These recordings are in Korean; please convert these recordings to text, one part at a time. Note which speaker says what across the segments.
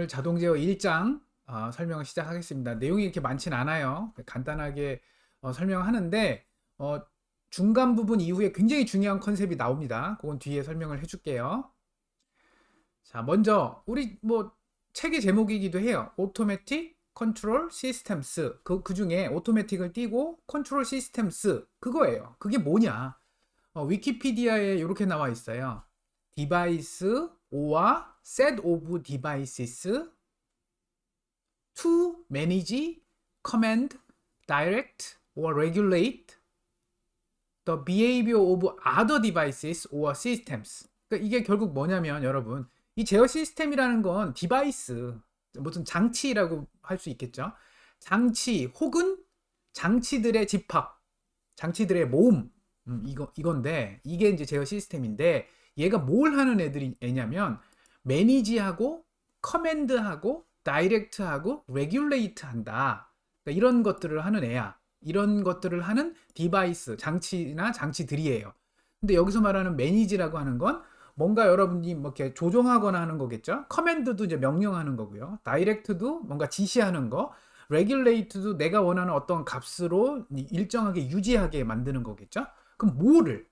Speaker 1: 오늘 자동 제어 1장 설명을 시작하겠습니다. 내용이 이렇게 많진 않아요. 간단하게 설명하는데 중간 부분 이후에 굉장히 중요한 컨셉이 나옵니다. 그건 뒤에 설명을 해줄게요. 자, 먼저 우리 뭐 책의 제목이기도 해요. Automatic Control Systems. 그 중에 오토매틱을 띄고 Control Systems 그거예요. 그게 뭐냐? 위키피디아에 이렇게 나와 있어요. Device or set of devices to manage, command, direct, or regulate the behavior of other devices or systems. 그러니까 이게 결국 뭐냐면 여러분, 이 제어 시스템이라는 건 디바이스, 무슨 장치라고 할 수 있겠죠. 장치 혹은 장치들의 집합, 장치들의 모음, 이건데 이게 이제 제어 시스템인데 얘가 뭘 하는 애냐면 매니지하고 커맨드하고 다이렉트하고 레귤레이트 한다. 그러니까 이런 것들을 하는 애야. 이런 것들을 하는 디바이스, 장치나 장치들이에요. 근데 여기서 말하는 매니지라고 하는 건 뭔가 여러분이 뭐 이렇게 조종하거나 하는 거겠죠. 커맨드도 이제 명령하는 거고요. 다이렉트도 뭔가 지시하는 거. 레귤레이트도 내가 원하는 어떤 값으로 일정하게 유지하게 만드는 거겠죠. 그럼 뭐를?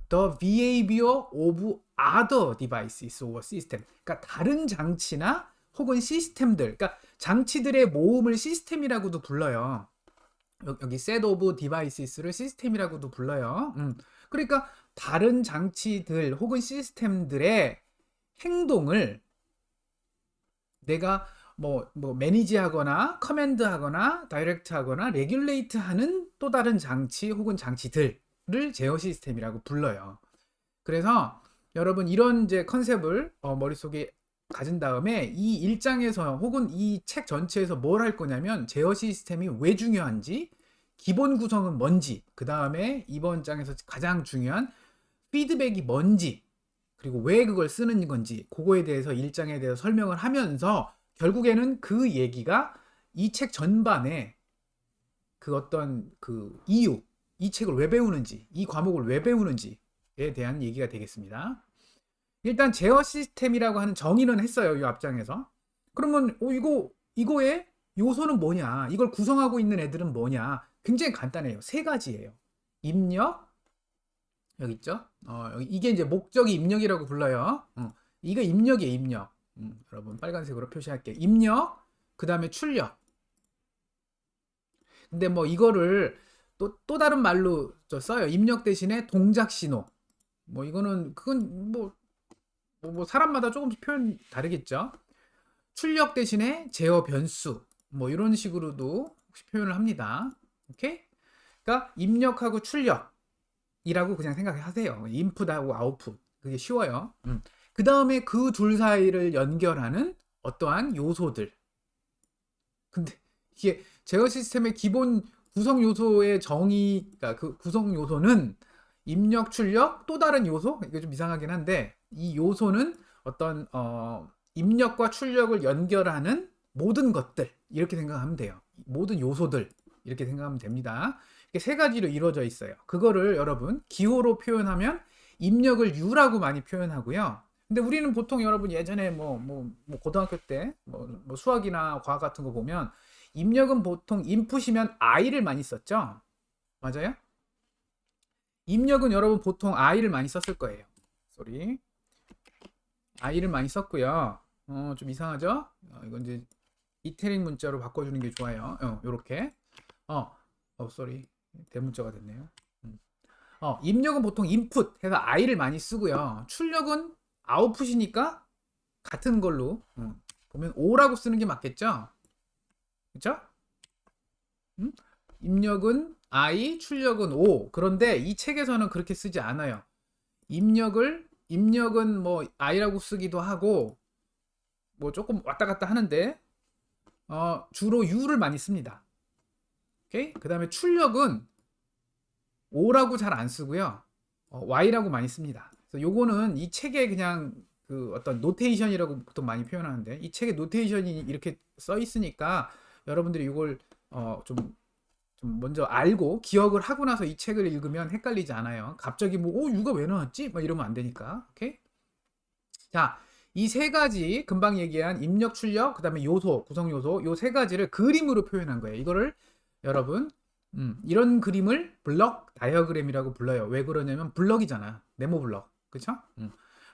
Speaker 1: The behavior of other devices or system. 그러니까 다른 장치나 혹은 시스템들. 그러니까 장치들의 모음을 시스템이라고도 불러요. 여기 set of devices를 시스템이라고도 불러요. 그러니까 다른 장치들 혹은 시스템들의 행동을 내가 뭐 매니지하거나 커맨드하거나 다이렉트하거나 레귤레이트하는 또 다른 장치 혹은 장치들을 제어 시스템이라고 불러요. 그래서 여러분 이런 이제 컨셉을 머릿속에 가진 다음에 이 1장에서 혹은 이 책 전체에서 뭘 할 거냐면 제어 시스템이 왜 중요한지, 기본 구성은 뭔지, 그 다음에 이번 장에서 가장 중요한 피드백이 뭔지, 그리고 왜 그걸 쓰는 건지, 그거에 대해서 1장에 대해서 설명을 하면서 결국에는 그 얘기가 이 책 전반에 그 어떤 그 이유, 이 책을 왜 배우는지, 이 과목을 왜 배우는지에 대한 얘기가 되겠습니다. 일단 제어 시스템이라고 하는 정의는 했어요. 이 앞장에서. 그러면 이거의 요소는 뭐냐? 이걸 구성하고 있는 애들은 뭐냐? 굉장히 간단해요. 세 가지예요. 입력, 여기 있죠? 이게 이제 목적이 입력이라고 불러요. 이거 입력이에요, 입력. 여러분 빨간색으로 표시할게요. 입력, 그 다음에 출력. 근데 뭐 이거를 또 다른 말로 써요. 입력 대신에 동작 신호. 뭐 이거는 그건 뭐 사람마다 조금씩 표현 다르겠죠. 출력 대신에 제어 변수. 뭐 이런 식으로도 혹시 표현을 합니다. 오케이? 그러니까 입력하고 출력이라고 그냥 생각하세요. 인풋하고 아웃풋. 그게 쉬워요. 그 다음에 그 둘 사이를 연결하는 어떠한 요소들. 근데 이게 제어 시스템의 기본 구성 요소의 정의, 그러니까 그 구성 요소는 입력, 출력, 또 다른 요소? 이게 좀 이상하긴 한데 이 요소는 어떤 입력과 출력을 연결하는 모든 것들 이렇게 생각하면 돼요. 모든 요소들 이렇게 생각하면 됩니다. 이게 세 가지로 이루어져 있어요. 그거를 여러분 기호로 표현하면 입력을 U라고 많이 표현하고요. 근데 우리는 보통 여러분 예전에 고등학교 때 수학이나 과학 같은 거 보면 입력은 보통 인풋이면 I를 많이 썼죠. 맞아요? 입력은 여러분 보통 I를 많이 썼을 거예요. 쏘리. I를 많이 썼고요. 좀 이상하죠? 이건 이제 이태링 문자로 바꿔주는 게 좋아요. 요렇게. 쏘리. 대문자가 됐네요. 입력은 보통 인풋 해서 I를 많이 쓰고요. 출력은 아웃풋이니까 같은 걸로 보면 O라고 쓰는 게 맞겠죠? 그쵸? 입력은 I, 출력은 O. 그런데 이 책에서는 그렇게 쓰지 않아요. 입력은 뭐 I라고 쓰기도 하고 뭐 조금 왔다 갔다 하는데 주로 U를 많이 씁니다. 오케이? 그 다음에 출력은 O라고 잘 안 쓰고요. Y라고 많이 씁니다. 그래서 요거는 이 책에 그냥 그 어떤 노테이션이라고 보통 많이 표현하는데 이 책에 노테이션이 이렇게 써 있으니까 여러분들이 이걸 좀 먼저 알고 기억을 하고 나서 이 책을 읽으면 헷갈리지 않아요. 갑자기 U가 왜 나왔지? 막 이러면 안 되니까. 오케이? 자, 이 세 가지 금방 얘기한 입력, 출력, 그다음에 요소, 구성 요소 요 세 가지를 그림으로 표현한 거예요. 이거를 여러분 이런 그림을 블럭 다이어그램이라고 불러요. 왜 그러냐면 블럭이잖아. 네모 블럭. 그렇죠?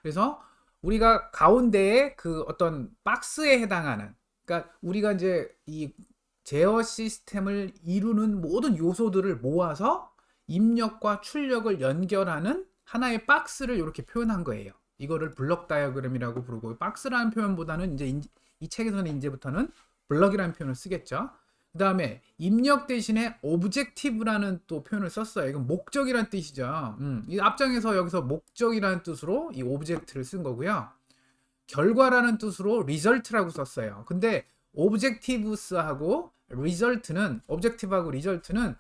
Speaker 1: 그래서 우리가 가운데에 그 어떤 박스에 해당하는 그러니까 우리가 이제 이 제어 시스템을 이루는 모든 요소들을 모아서 입력과 출력을 연결하는 하나의 박스를 이렇게 표현한 거예요. 이거를 블럭 다이어그램이라고 부르고 박스라는 표현보다는 이제 이 책에서는 이제부터는 블럭이라는 표현을 쓰겠죠. 그 다음에 입력 대신에 오브젝티브라는 또 표현을 썼어요. 이건 목적이란 뜻이죠. 이 앞장에서 여기서 목적이라는 뜻으로 이 오브젝트를 쓴 거고요. 결과라는 뜻으로 리절트라고 썼어요. 근데 오브젝티브스하고 리절트는 오브젝티브하고 리절트는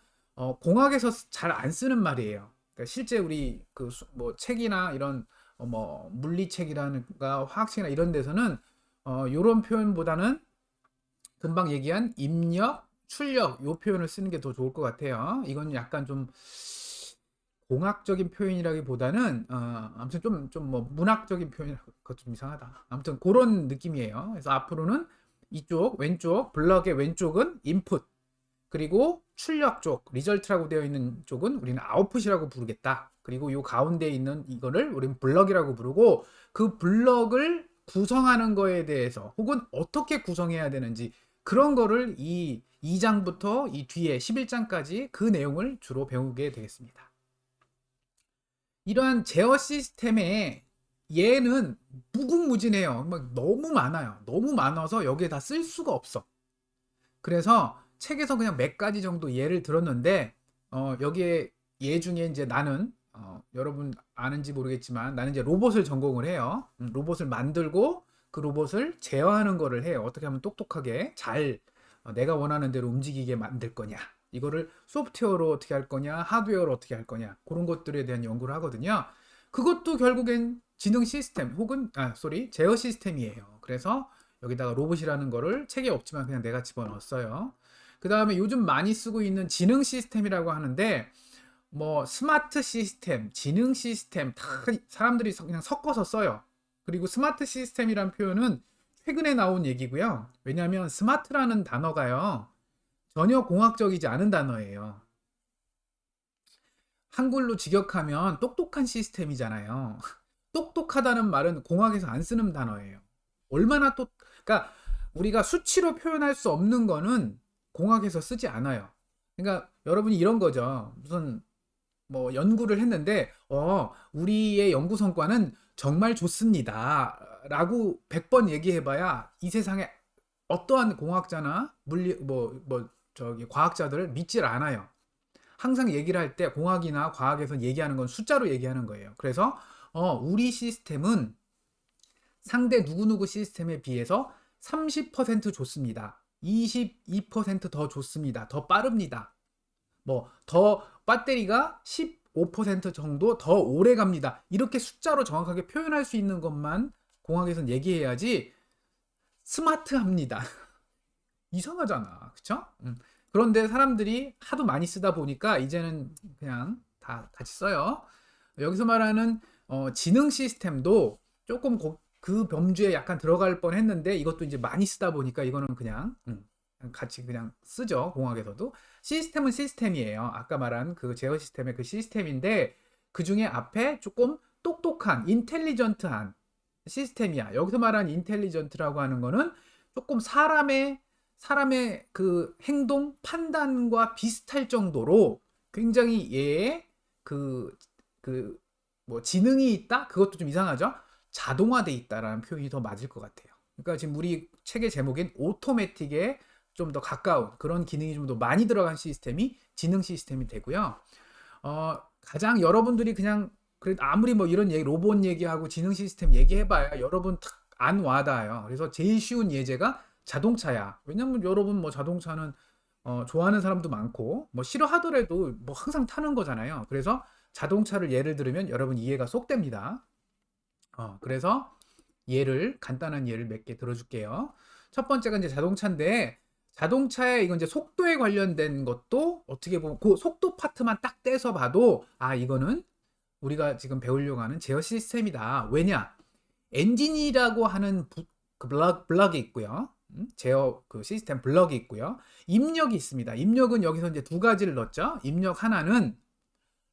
Speaker 1: 공학에서 잘 안 쓰는 말이에요. 그러니까 실제 우리 그 뭐 책이나 이런 뭐 물리책이라든가 화학책이나 이런 데서는 이런 표현보다는 금방 얘기한 입력, 출력 요 표현을 쓰는 게 더 좋을 것 같아요. 이건 약간 좀 공학적인 표현이라기보다는 아무튼 좀 뭐 문학적인 표현 그것 좀 이상하다. 아무튼 그런 느낌이에요. 그래서 앞으로는 이쪽 왼쪽 블럭의 왼쪽은 인풋 그리고 출력 쪽 리절트라고 되어 있는 쪽은 우리는 아웃풋이라고 부르겠다. 그리고 이 가운데 있는 이거를 우리는 블럭이라고 부르고 그 블럭을 구성하는 거에 대해서 혹은 어떻게 구성해야 되는지 그런 거를 이 2장부터 이 뒤에 11장까지 그 내용을 주로 배우게 되겠습니다. 이러한 제어 시스템에 얘는 무궁무진해요. 막 너무 많아요. 너무 많아서 여기에 다 쓸 수가 없어. 그래서 책에서 그냥 몇 가지 정도 예를 들었는데 여기에 예 중에 이제 나는 여러분 아는지 모르겠지만 나는 이제 로봇을 전공을 해요. 로봇을 만들고 그 로봇을 제어하는 거를 해요. 어떻게 하면 똑똑하게 잘 내가 원하는 대로 움직이게 만들 거냐. 이거를 소프트웨어로 어떻게 할 거냐, 하드웨어로 어떻게 할 거냐. 그런 것들에 대한 연구를 하거든요. 그것도 결국엔 지능 시스템 혹은 제어 시스템이에요. 그래서 여기다가 로봇이라는 거를 책에 없지만 그냥 내가 집어넣었어요. 그 다음에 요즘 많이 쓰고 있는 지능 시스템이라고 하는데 뭐 스마트 시스템, 지능 시스템 다 사람들이 그냥 섞어서 써요. 그리고 스마트 시스템이란 표현은 최근에 나온 얘기고요. 왜냐하면 스마트라는 단어가요. 전혀 공학적이지 않은 단어예요. 한글로 직역하면 똑똑한 시스템이잖아요. 똑똑하다는 말은 공학에서 안 쓰는 단어예요. 얼마나 그러니까 우리가 수치로 표현할 수 없는 거는 공학에서 쓰지 않아요. 그러니까 여러분이 이런 거죠. 무슨 뭐 연구를 했는데 우리의 연구 성과는 정말 좋습니다. 라고 100번 얘기해봐야 이 세상에 어떠한 공학자나 저기 과학자들을 믿질 않아요. 항상 얘기를 할 때 공학이나 과학에서 얘기하는 건 숫자로 얘기하는 거예요. 그래서 우리 시스템은 상대 누구누구 시스템에 비해서 30% 좋습니다. 22%더 좋습니다. 더 빠릅니다. 뭐 더 배터리가 15% 정도 더 오래 갑니다. 이렇게 숫자로 정확하게 표현할 수 있는 것만 공학에서는 얘기해야지 스마트합니다. 이상하잖아. 그쵸? 그런데 사람들이 하도 많이 쓰다 보니까 이제는 그냥 다 같이 써요. 여기서 말하는 지능 시스템도 조금 그 범주에 약간 들어갈 뻔 했는데 이것도 이제 많이 쓰다 보니까 이거는 그냥 같이 그냥 쓰죠. 공학에서도. 시스템은 시스템이에요. 아까 말한 그 제어 시스템의 그 시스템인데 그 중에 앞에 조금 똑똑한, 인텔리전트한 시스템이야. 여기서 말하는 인텔리전트라고 하는 거는 조금 사람의 그 행동, 판단과 비슷할 정도로 굉장히 얘의 뭐 지능이 있다? 그것도 좀 이상하죠? 자동화돼 있다라는 표현이 더 맞을 것 같아요. 그러니까 지금 우리 책의 제목인 오토매틱에 좀 더 가까운 그런 기능이 좀 더 많이 들어간 시스템이 지능 시스템이 되고요. 가장 여러분들이 그냥 아무리 뭐 이런 얘기, 로봇 얘기하고 지능 시스템 얘기해봐야 여러분 탁 안 와닿아요. 그래서 제일 쉬운 예제가 자동차야. 왜냐면 여러분 뭐 자동차는 좋아하는 사람도 많고 뭐 싫어하더라도 뭐 항상 타는 거잖아요. 그래서 자동차를 예를 들으면 여러분 이해가 쏙 됩니다. 그래서 간단한 예를 몇 개 들어줄게요. 첫 번째가 이제 자동차인데 자동차의 이건 이제 속도에 관련된 것도 어떻게 보면 그 속도 파트만 딱 떼서 봐도 이거는 우리가 지금 배우려고 하는 제어 시스템이다. 왜냐? 엔진이라고 하는 그 블럭이 있고요. 제어 그 시스템 블럭이 있고요. 입력이 있습니다. 입력은 여기서 이제 두 가지를 넣었죠. 입력 하나는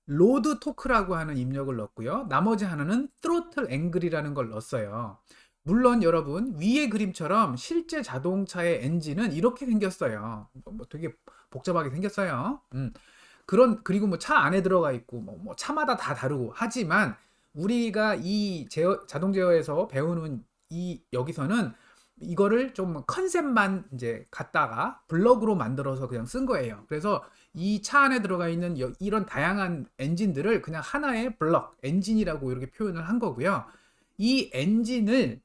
Speaker 1: 로드 토크라고 하는 입력을 넣었고요. 나머지 하나는 throttle angle이라는 걸 넣었어요. 물론 여러분 위의 그림처럼 실제 자동차의 엔진은 이렇게 생겼어요. 뭐 되게 복잡하게 생겼어요. 그리고 뭐 차 안에 들어가 있고 뭐 차마다 다 다르고 하지만 우리가 이 자동 제어에서 배우는 여기서는 이거를 좀 컨셉만 이제 갖다가 블럭으로 만들어서 그냥 쓴 거예요. 그래서 이 차 안에 들어가 있는 이런 다양한 엔진들을 그냥 하나의 블럭, 엔진이라고 이렇게 표현을 한 거고요. 이 엔진을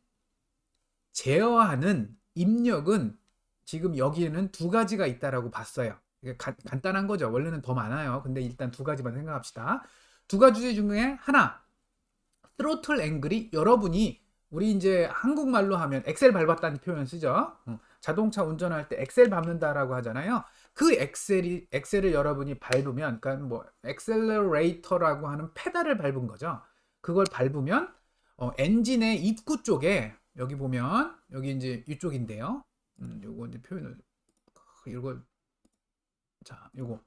Speaker 1: 제어하는 입력은 지금 여기에는 두 가지가 있다라고 봤어요. 간단한 거죠. 원래는 더 많아요. 근데 일단 두 가지만 생각합시다. 두 가지 중에 하나, throttle angle이 여러분이 우리 이제 한국말로 하면 엑셀 밟았다는 표현 쓰죠. 자동차 운전할 때 엑셀 밟는다라고 하잖아요. 그 엑셀을 여러분이 밟으면, 그러니까 뭐 엑셀러레이터라고 하는 페달을 밟은 거죠. 그걸 밟으면 엔진의 입구 쪽에 여기 보면 여기 이제 이쪽인데요. 요거 이제 표현을 이거 자 요거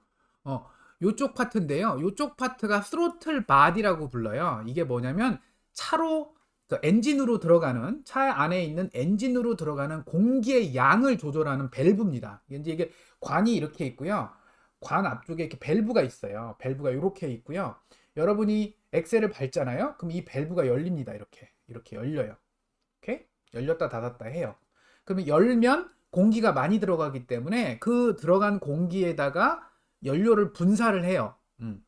Speaker 1: 요쪽 파트인데요. 요쪽 파트가 throttle body라고 불러요. 이게 뭐냐면 차로 그 엔진으로 들어가는 차 안에 있는 엔진으로 들어가는 공기의 양을 조절하는 밸브입니다. 이게 관이 이렇게 있고요. 관 앞쪽에 이렇게 밸브가 있어요. 밸브가 이렇게 있고요. 여러분이 엑셀을 밟잖아요. 그럼 이 밸브가 열립니다. 이렇게 열려요. 이렇게 열렸다 닫았다 해요. 그러면 열면 공기가 많이 들어가기 때문에 그 들어간 공기에다가 연료를 분사를 해요.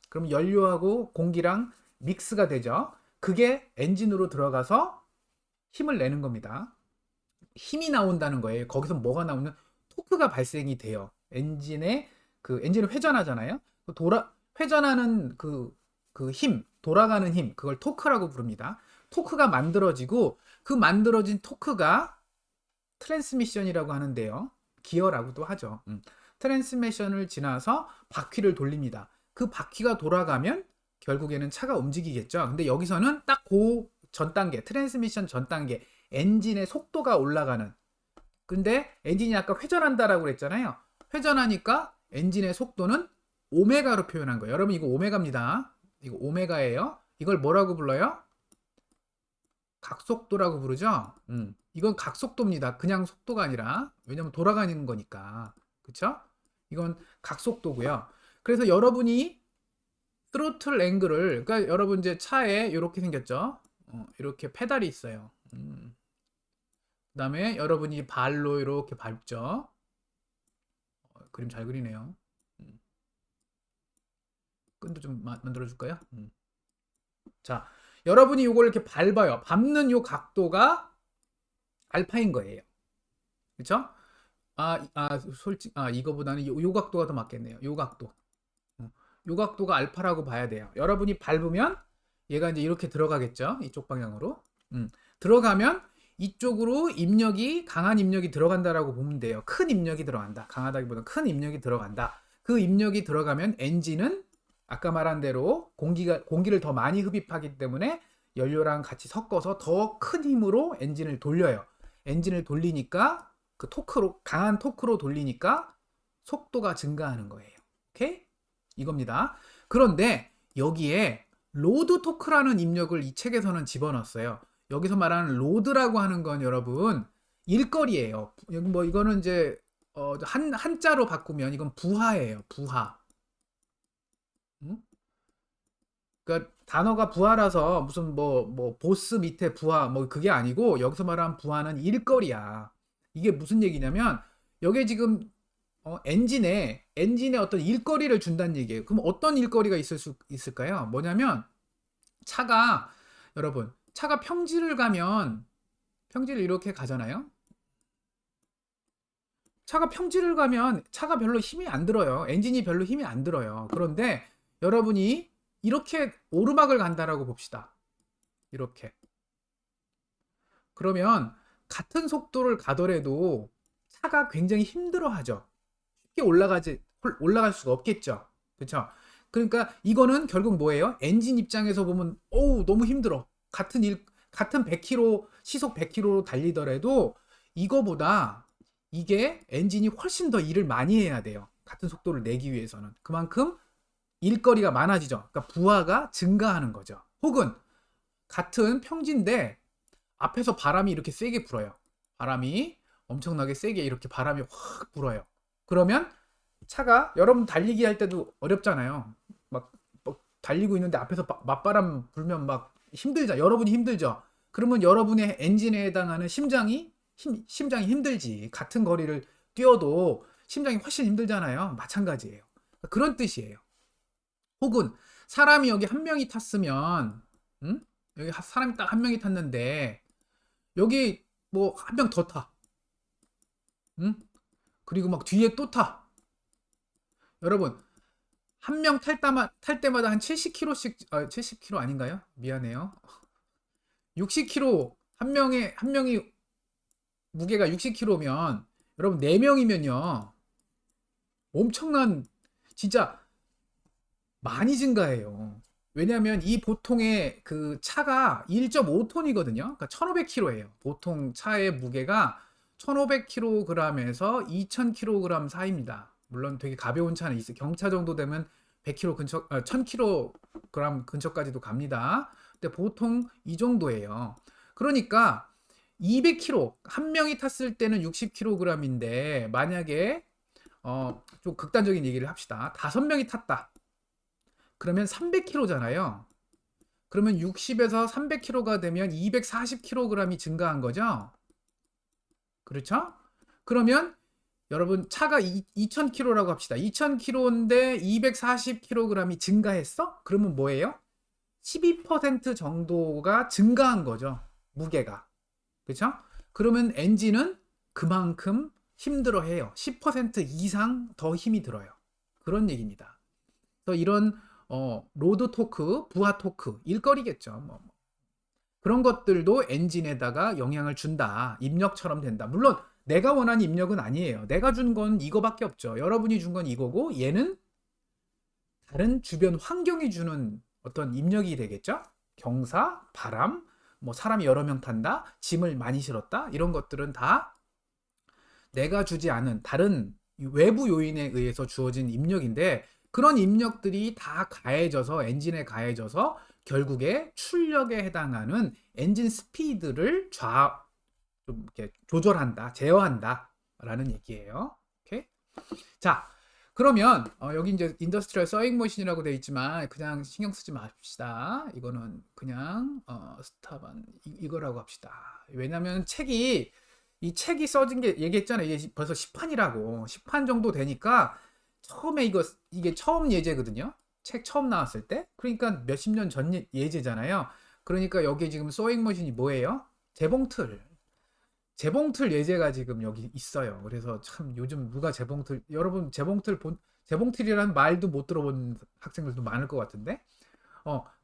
Speaker 1: 그럼 연료하고 공기랑 믹스가 되죠. 그게 엔진으로 들어가서 힘을 내는 겁니다. 힘이 나온다는 거예요. 거기서 뭐가 나오면 토크가 발생이 돼요. 엔진을 회전하잖아요. 회전하는 그 힘, 돌아가는 힘, 그걸 토크라고 부릅니다. 토크가 만들어지고 그 만들어진 토크가 트랜스미션이라고 하는데요. 기어라고도 하죠. 트랜스미션을 지나서 바퀴를 돌립니다. 그 바퀴가 돌아가면 결국에는 차가 움직이겠죠. 근데 여기서는 딱 그 전 단계, 트랜스미션 전 단계, 엔진의 속도가 올라가는. 근데 엔진이 아까 회전한다라고 그랬잖아요. 회전하니까 엔진의 속도는 오메가로 표현한 거예요. 여러분 이거 오메가입니다. 이거 오메가예요. 이걸 뭐라고 불러요? 각속도라고 부르죠. 이건 각속도입니다. 그냥 속도가 아니라 왜냐면 돌아가는 거니까. 그쵸? 이건 각속도고요. 그래서 여러분이 트로틀 앵글을 그러니까 여러분 이제 차에 이렇게 생겼죠. 이렇게 페달이 있어요. 그다음에 여러분이 발로 이렇게 밟죠. 그림 잘 그리네요. 끈도 좀 만들어 줄까요? 자, 여러분이 이걸 이렇게 밟아요. 밟는 요 각도가 알파인 거예요. 그렇죠? 이거보다는 요 각도가 더 맞겠네요. 요 각도. 요 각도가 알파라고 봐야 돼요. 여러분이 밟으면 얘가 이제 이렇게 들어가겠죠. 이쪽 방향으로. 들어가면 이쪽으로 강한 입력이 들어간다라고 보면 돼요. 큰 입력이 들어간다. 강하다기보다 큰 입력이 들어간다. 그 입력이 들어가면 엔진은 아까 말한 대로 공기를 더 많이 흡입하기 때문에 연료랑 같이 섞어서 더 큰 힘으로 엔진을 돌려요. 엔진을 돌리니까 강한 토크로 돌리니까 속도가 증가하는 거예요. 오케이? 이겁니다. 그런데 여기에 로드 토크라는 입력을 이 책에서는 집어넣었어요. 여기서 말하는 로드라고 하는 건 여러분 일거리예요. 뭐 이거는 이제 한자로 바꾸면 이건 부하예요. 부하. 그러니까 단어가 부하라서 무슨 뭐 보스 밑에 부하 뭐 그게 아니고 여기서 말하는 부하는 일거리야. 이게 무슨 얘기냐면 여기에 지금 엔진에 어떤 일거리를 준다는 얘기예요. 그럼 어떤 일거리가 있을 수 있을까요? 뭐냐면 여러분 차가 평지를 이렇게 가잖아요. 차가 평지를 가면 차가 별로 힘이 안 들어요. 엔진이 별로 힘이 안 들어요. 그런데 여러분이 이렇게 오르막을 간다라고 봅시다. 이렇게. 그러면 같은 속도를 가더라도 차가 굉장히 힘들어하죠. 쉽게 올라갈 수가 없겠죠. 그렇죠? 그러니까 이거는 결국 뭐예요? 엔진 입장에서 보면 너무 힘들어. 같은 100km 시속 100km로 달리더라도 이거보다 이게 엔진이 훨씬 더 일을 많이 해야 돼요. 같은 속도를 내기 위해서는. 그만큼 일거리가 많아지죠. 그러니까 부하가 증가하는 거죠. 혹은 같은 평지인데 앞에서 바람이 이렇게 세게 불어요. 바람이 엄청나게 세게 이렇게 바람이 확 불어요. 그러면 차가 여러분 달리기 할 때도 어렵잖아요. 막 달리고 있는데 앞에서 맞바람 불면 막 힘들죠. 여러분이 힘들죠. 그러면 여러분의 엔진에 해당하는 심장이 힘들지. 같은 거리를 뛰어도 심장이 훨씬 힘들잖아요. 마찬가지예요. 그런 뜻이에요. 혹은 사람이 여기 한 명이 탔으면, 여기 사람이 딱 한 명이 탔는데 여기 뭐 한 명 더 타. 응? 그리고 막 뒤에 또 타. 여러분 한 명 탈 때마다 한 70km씩 70km 아닌가요? 미안해요. 60km 한 명이 무게가 60kg면 여러분 4명이면요. 엄청난 진짜 많이 증가해요. 왜냐하면 이 보통의 그 차가 1.5톤이거든요. 그러니까 1,500kg예요. 보통 차의 무게가 1,500kg에서 2,000kg 사이입니다. 물론 되게 가벼운 차는 있어요. 경차 정도 되면 100kg 근처, 1,000kg 근처까지도 갑니다. 근데 보통 이 정도예요. 그러니까 200kg 한 명이 탔을 때는 60kg인데 만약에 좀 극단적인 얘기를 합시다. 5명이 탔다. 그러면 300kg잖아요. 그러면 60에서 300kg가 되면 240kg이 증가한 거죠. 그렇죠? 그러면 여러분 차가 2000kg라고 합시다. 2000kg인데 240kg이 증가했어? 그러면 뭐예요? 12% 정도가 증가한 거죠. 무게가. 그렇죠? 그러면 엔진은 그만큼 힘들어해요. 10% 이상 더 힘이 들어요. 그런 얘기입니다. 그래서 이런 로드 토크, 부하 토크, 일거리겠죠. 그런 것들도 엔진에다가 영향을 준다. 입력처럼 된다. 물론 내가 원하는 입력은 아니에요. 내가 준 건 이거밖에 없죠. 여러분이 준 건 이거고 얘는 다른 주변 환경이 주는 어떤 입력이 되겠죠. 경사, 바람, 뭐 사람이 여러 명 탄다, 짐을 많이 실었다 이런 것들은 다 내가 주지 않은 다른 외부 요인에 의해서 주어진 입력인데 그런 입력들이 다 가해져서 엔진에 가해져서 결국에 출력에 해당하는 엔진 스피드를 좀 이렇게 조절한다, 제어한다라는 얘기예요. 오케이? 자, 그러면 여기 이제 인더스트리얼 서잉 머신이라고 되어 있지만 그냥 신경 쓰지 맙시다. 이거는 그냥 스타반 이거라고 합시다. 왜냐면 이 책이 써진 게 얘기했잖아요. 이게 벌써 10판이라고. 10판 정도 되니까 처음에 이게 처음 예제거든요. 책 처음 나왔을 때. 그러니까 몇십 년 전 예제잖아요. 그러니까 여기 지금 소잉 머신이 뭐예요? 재봉틀 예제가 지금 여기 있어요. 그래서 참 요즘 누가 여러분 재봉틀이라는 말도 못 들어본 학생들도 많을 것 같은데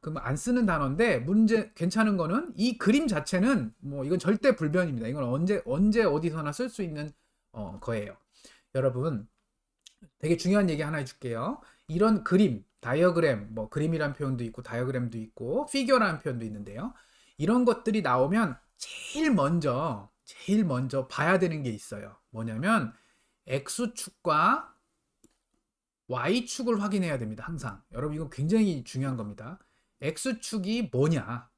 Speaker 1: 그럼 안 쓰는 단어인데 괜찮은 거는 이 그림 자체는 뭐 이건 절대 불변입니다. 이건 언제 어디서나 쓸 수 있는 거예요. 여러분 되게 중요한 얘기 하나 해줄게요. 이런 그림, 다이어그램, 뭐 그림이란 표현도 있고 다이어그램도 있고 피겨라는 표현도 있는데요. 이런 것들이 나오면 제일 먼저 봐야 되는 게 있어요. 뭐냐면 X축과 Y축을 확인해야 됩니다. 항상. 여러분 이거 굉장히 중요한 겁니다. X축이 뭐냐?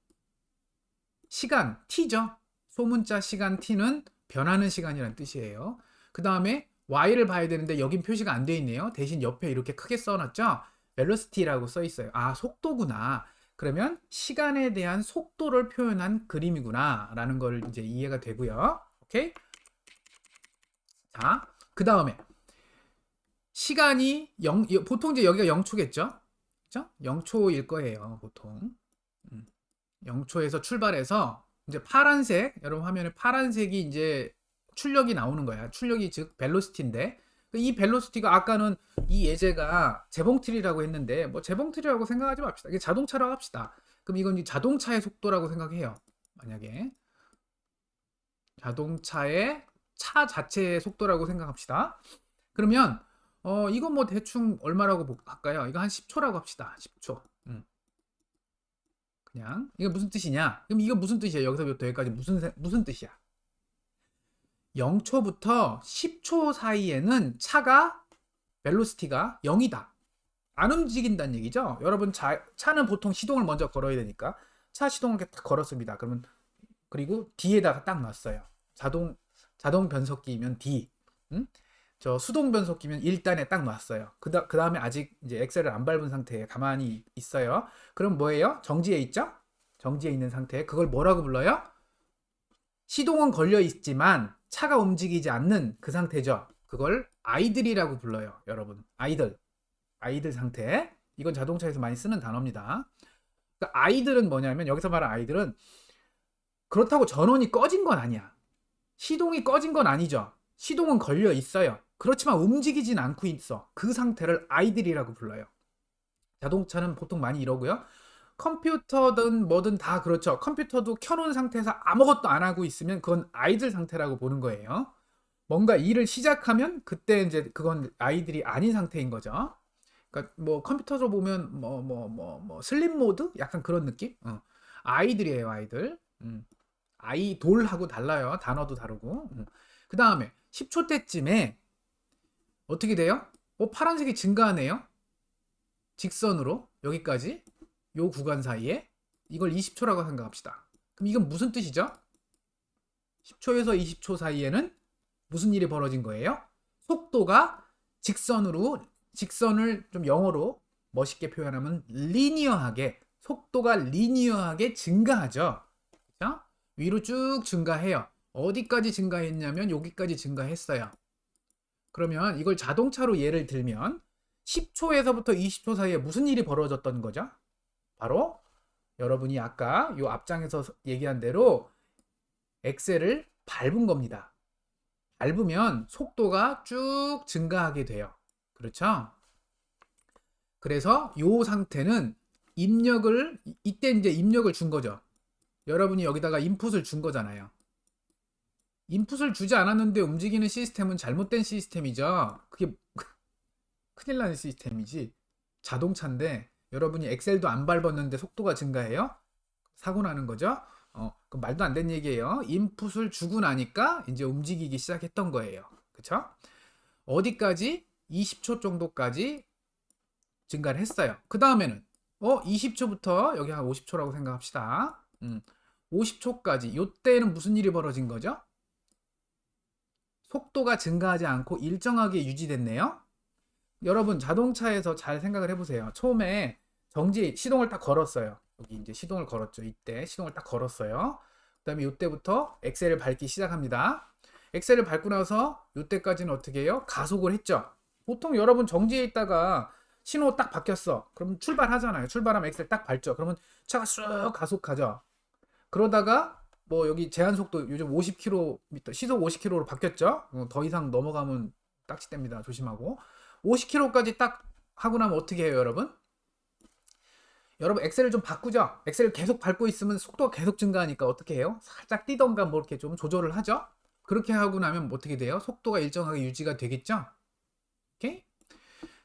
Speaker 1: 시간 T죠. 소문자 시간 T는 변하는 시간이라는 뜻이에요. 그 다음에 Y를 봐야 되는데 여긴 표시가 안 돼 있네요. 대신 옆에 이렇게 크게 써놨죠. velocity라고 써 있어요. 아, 속도구나. 그러면 시간에 대한 속도를 표현한 그림이구나 라는 걸 이제 이해가 되고요. 오케이? 자, 그 다음에 시간이 보통 이제 여기가 0초겠죠? 그죠? 0초일 거예요, 보통. 0초에서 출발해서 이제 파란색, 여러분 화면에 파란색이 이제 출력이 나오는 거야. 출력이 즉 벨로시티인데 이 벨로시티가 아까는 이 예제가 재봉틀이라고 했는데 뭐 재봉틀이라고 생각하지 맙시다. 이게 자동차라고 합시다. 그럼 이건 자동차의 속도라고 생각해요. 만약에 자동차의 차 자체의 속도라고 생각합시다. 그러면 이건 뭐 대충 얼마라고 할까요? 이거 한 10초라고 합시다. 10초. 그냥 이게 무슨 뜻이냐? 그럼 이거 무슨 뜻이야? 여기서부터 여기까지 무슨 뜻이야? 0초부터 10초 사이에는 차가 벨로시티가 0이다. 안 움직인다는 얘기죠. 여러분 차는 보통 시동을 먼저 걸어야 되니까 차 시동을 이렇게 딱 걸었습니다. 그러면 그리고 D에다가 딱 놨어요. 자동 변속기면 D, 저 수동 변속기면 1단에 딱 놨어요. 그 다음에 아직 이제 엑셀을 안 밟은 상태에 가만히 있어요. 그럼 뭐예요? 정지해 있죠? 정지해 있는 상태에 그걸 뭐라고 불러요? 시동은 걸려 있지만 차가 움직이지 않는 그 상태죠. 그걸 아이들이라고 불러요. 여러분, 아이들 상태. 이건 자동차에서 많이 쓰는 단어입니다. 그러니까 아이들은 뭐냐면 여기서 말하는 아이들은 그렇다고 전원이 꺼진 건 아니야. 시동이 꺼진 건 아니죠. 시동은 걸려 있어요. 그렇지만 움직이진 않고 있어. 그 상태를 아이들이라고 불러요. 자동차는 보통 많이 이러고요. 컴퓨터든 뭐든 다 그렇죠. 컴퓨터도 켜놓은 상태에서 아무것도 안 하고 있으면 그건 아이들 상태라고 보는 거예요. 뭔가 일을 시작하면 그때 이제 그건 아이들이 아닌 상태인 거죠. 그러니까 뭐 컴퓨터로 보면 뭐 슬립 모드 약간 그런 느낌? 아이들이에요, 아이들. 아이돌하고 달라요. 단어도 다르고. 그 다음에 10초 때쯤에 어떻게 돼요? 파란색이 증가하네요. 직선으로 여기까지 요 구간 사이에 이걸 20초라고 생각합시다. 그럼 이건 무슨 뜻이죠? 10초에서 20초 사이에는 무슨 일이 벌어진 거예요? 속도가 직선을 좀 영어로 멋있게 표현하면 리니어하게, 속도가 리니어하게 증가하죠. 그렇죠? 위로 쭉 증가해요. 어디까지 증가했냐면 여기까지 증가했어요. 그러면 이걸 자동차로 예를 들면 10초에서부터 20초 사이에 무슨 일이 벌어졌던 거죠? 바로 여러분이 아까 요 앞장에서 얘기한 대로 엑셀을 밟은 겁니다. 밟으면 속도가 쭉 증가하게 돼요. 그렇죠? 그래서 요 상태는 이때 이제 입력을 준 거죠. 여러분이 여기다가 인풋을 준 거잖아요. 인풋을 주지 않았는데 움직이는 시스템은 잘못된 시스템이죠. 그게 큰일 나는 시스템이지. 자동차인데 여러분이 엑셀도 안 밟았는데 속도가 증가해요? 사고 나는 거죠. 그 말도 안 되는 얘기예요. 인풋을 주고 나니까 이제 움직이기 시작했던 거예요. 그쵸? 어디까지? 20초 정도까지 증가를 했어요. 그 다음에는 20초부터 여기 한 50초라고 생각합시다. 50초까지 요때는 무슨 일이 벌어진 거죠? 속도가 증가하지 않고 일정하게 유지됐네요. 여러분 자동차에서 잘 생각을 해보세요. 처음에 시동을 딱 걸었어요. 여기 이제 시동을 걸었죠. 이때 시동을 딱 걸었어요. 그 다음에 이때부터 엑셀을 밟기 시작합니다. 엑셀을 밟고 나서 이때까지는 어떻게 해요? 가속을 했죠. 보통 여러분 정지해 있다가 신호 딱 바뀌었어. 그럼 출발하잖아요. 출발하면 엑셀 딱 밟죠. 그러면 차가 쑥 가속하죠. 그러다가 뭐 여기 제한 속도 요즘 50km, 시속 50km로 바뀌었죠. 더 이상 넘어가면 딱지됩니다. 조심하고. 50km까지 딱 하고 나면 어떻게 해요, 여러분? 여러분 엑셀을 좀 바꾸죠. 엑셀을 계속 밟고 있으면 속도가 계속 증가하니까 어떻게 해요? 살짝 뛰던가 뭐 이렇게 좀 조절을 하죠. 그렇게 하고 나면 어떻게 돼요? 속도가 일정하게 유지가 되겠죠. 오케이?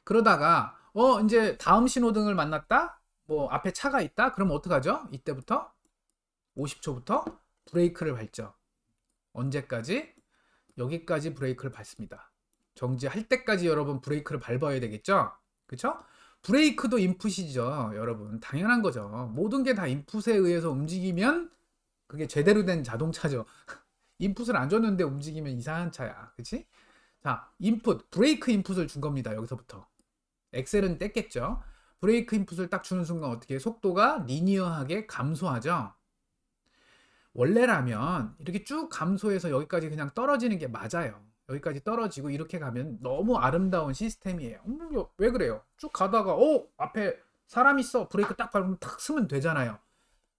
Speaker 1: 그러다가 이제 다음 신호등을 만났다. 뭐 앞에 차가 있다. 그럼 어떡하죠? 이때부터 50초부터 브레이크를 밟죠. 언제까지? 여기까지 브레이크를 밟습니다. 정지할 때까지 여러분 브레이크를 밟아야 되겠죠? 그쵸? 브레이크도 인풋이죠, 여러분. 당연한 거죠. 모든 게 다 인풋에 의해서 움직이면 그게 제대로 된 자동차죠. 인풋을 안 줬는데 움직이면 이상한 차야. 그치? 자, 브레이크 인풋을 준 겁니다. 여기서부터. 엑셀은 뗐겠죠. 브레이크 인풋을 딱 주는 순간 어떻게 해요? 속도가 리니어하게 감소하죠. 원래라면 이렇게 쭉 감소해서 여기까지 그냥 떨어지는 게 맞아요. 여기까지 떨어지고 이렇게 가면 너무 아름다운 시스템이에요. 왜 그래요? 쭉 가다가 앞에 사람 있어. 브레이크 딱 밟으면 탁 쓰면 되잖아요.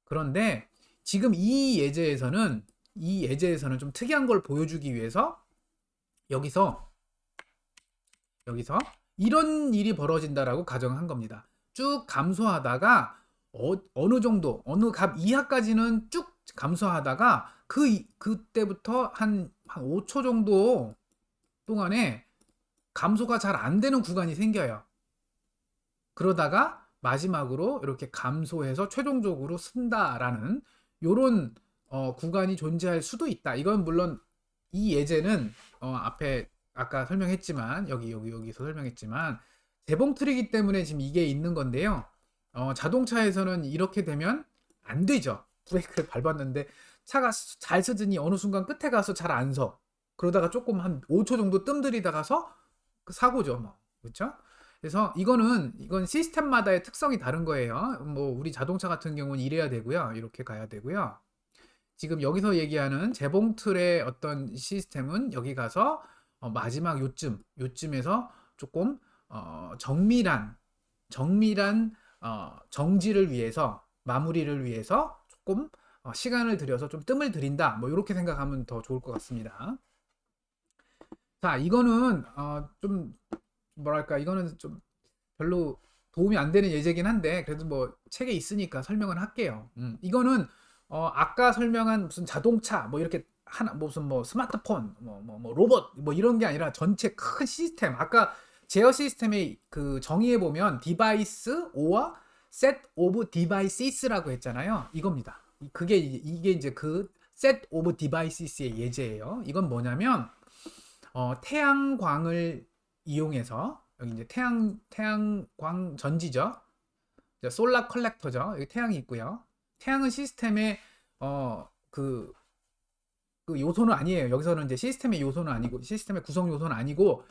Speaker 1: 그런데 지금 이 예제에서는 좀 특이한 걸 보여주기 위해서 여기서 이런 일이 벌어진다라고 가정한 겁니다. 쭉 감소하다가 어느 정도 어느 값 이하까지는 쭉 감소하다가 그때부터 한 5초 정도 동안에 감소가 잘 안 되는 구간이 생겨요. 그러다가 마지막으로 이렇게 감소해서 최종적으로 쓴다라는 요런 구간이 존재할 수도 있다. 이건 물론 이 예제는 앞에 아까 설명했지만 여기서 설명했지만 재봉 틀이기 때문에 지금 이게 있는 건데요. 자동차에서는 이렇게 되면 안 되죠. 브레이크를 밟았는데 차가 잘 쓰더니 어느 순간 끝에 가서 잘 안 서. 그러다가 조금 한 5초 정도 뜸들이다가서 그 사고죠, 뭐. 그렇죠? 그래서 이건 시스템마다의 특성이 다른 거예요. 뭐 우리 자동차 같은 경우는 이래야 되고요. 이렇게 가야 되고요. 지금 여기서 얘기하는 재봉 틀의 어떤 시스템은 여기 가서 마지막 요쯤에서 조금 정밀한 정지를 위해서 마무리를 위해서 조금 시간을 들여서 좀 뜸을 들인다. 뭐 이렇게 생각하면 더 좋을 것 같습니다. 자, 이거는 좀 뭐랄까 이거는 좀 별로 도움이 안 되는 예제긴 한데 그래도 뭐 책에 있으니까 설명을 할게요. 이거는 아까 설명한 무슨 자동차 뭐 이렇게 하나 무슨 뭐 스마트폰 뭐 로봇 뭐 이런 게 아니라 전체 큰 시스템 아까 제어 시스템의 그 정의해 보면 디바이스 or set of devices라고 했잖아요. 이겁니다. 이게 이제 그 set of devices의 예제예요. 이건 뭐냐면 태양광을 이용해서 여기 이제 태양광 전지죠. 솔라 컬렉터죠. 여기 태양이 있고요. 태양은 시스템의 그 요소는 아니에요. 여기서는 이제 시스템의 요소는 아니고 시스템의 구성 요소는 아니고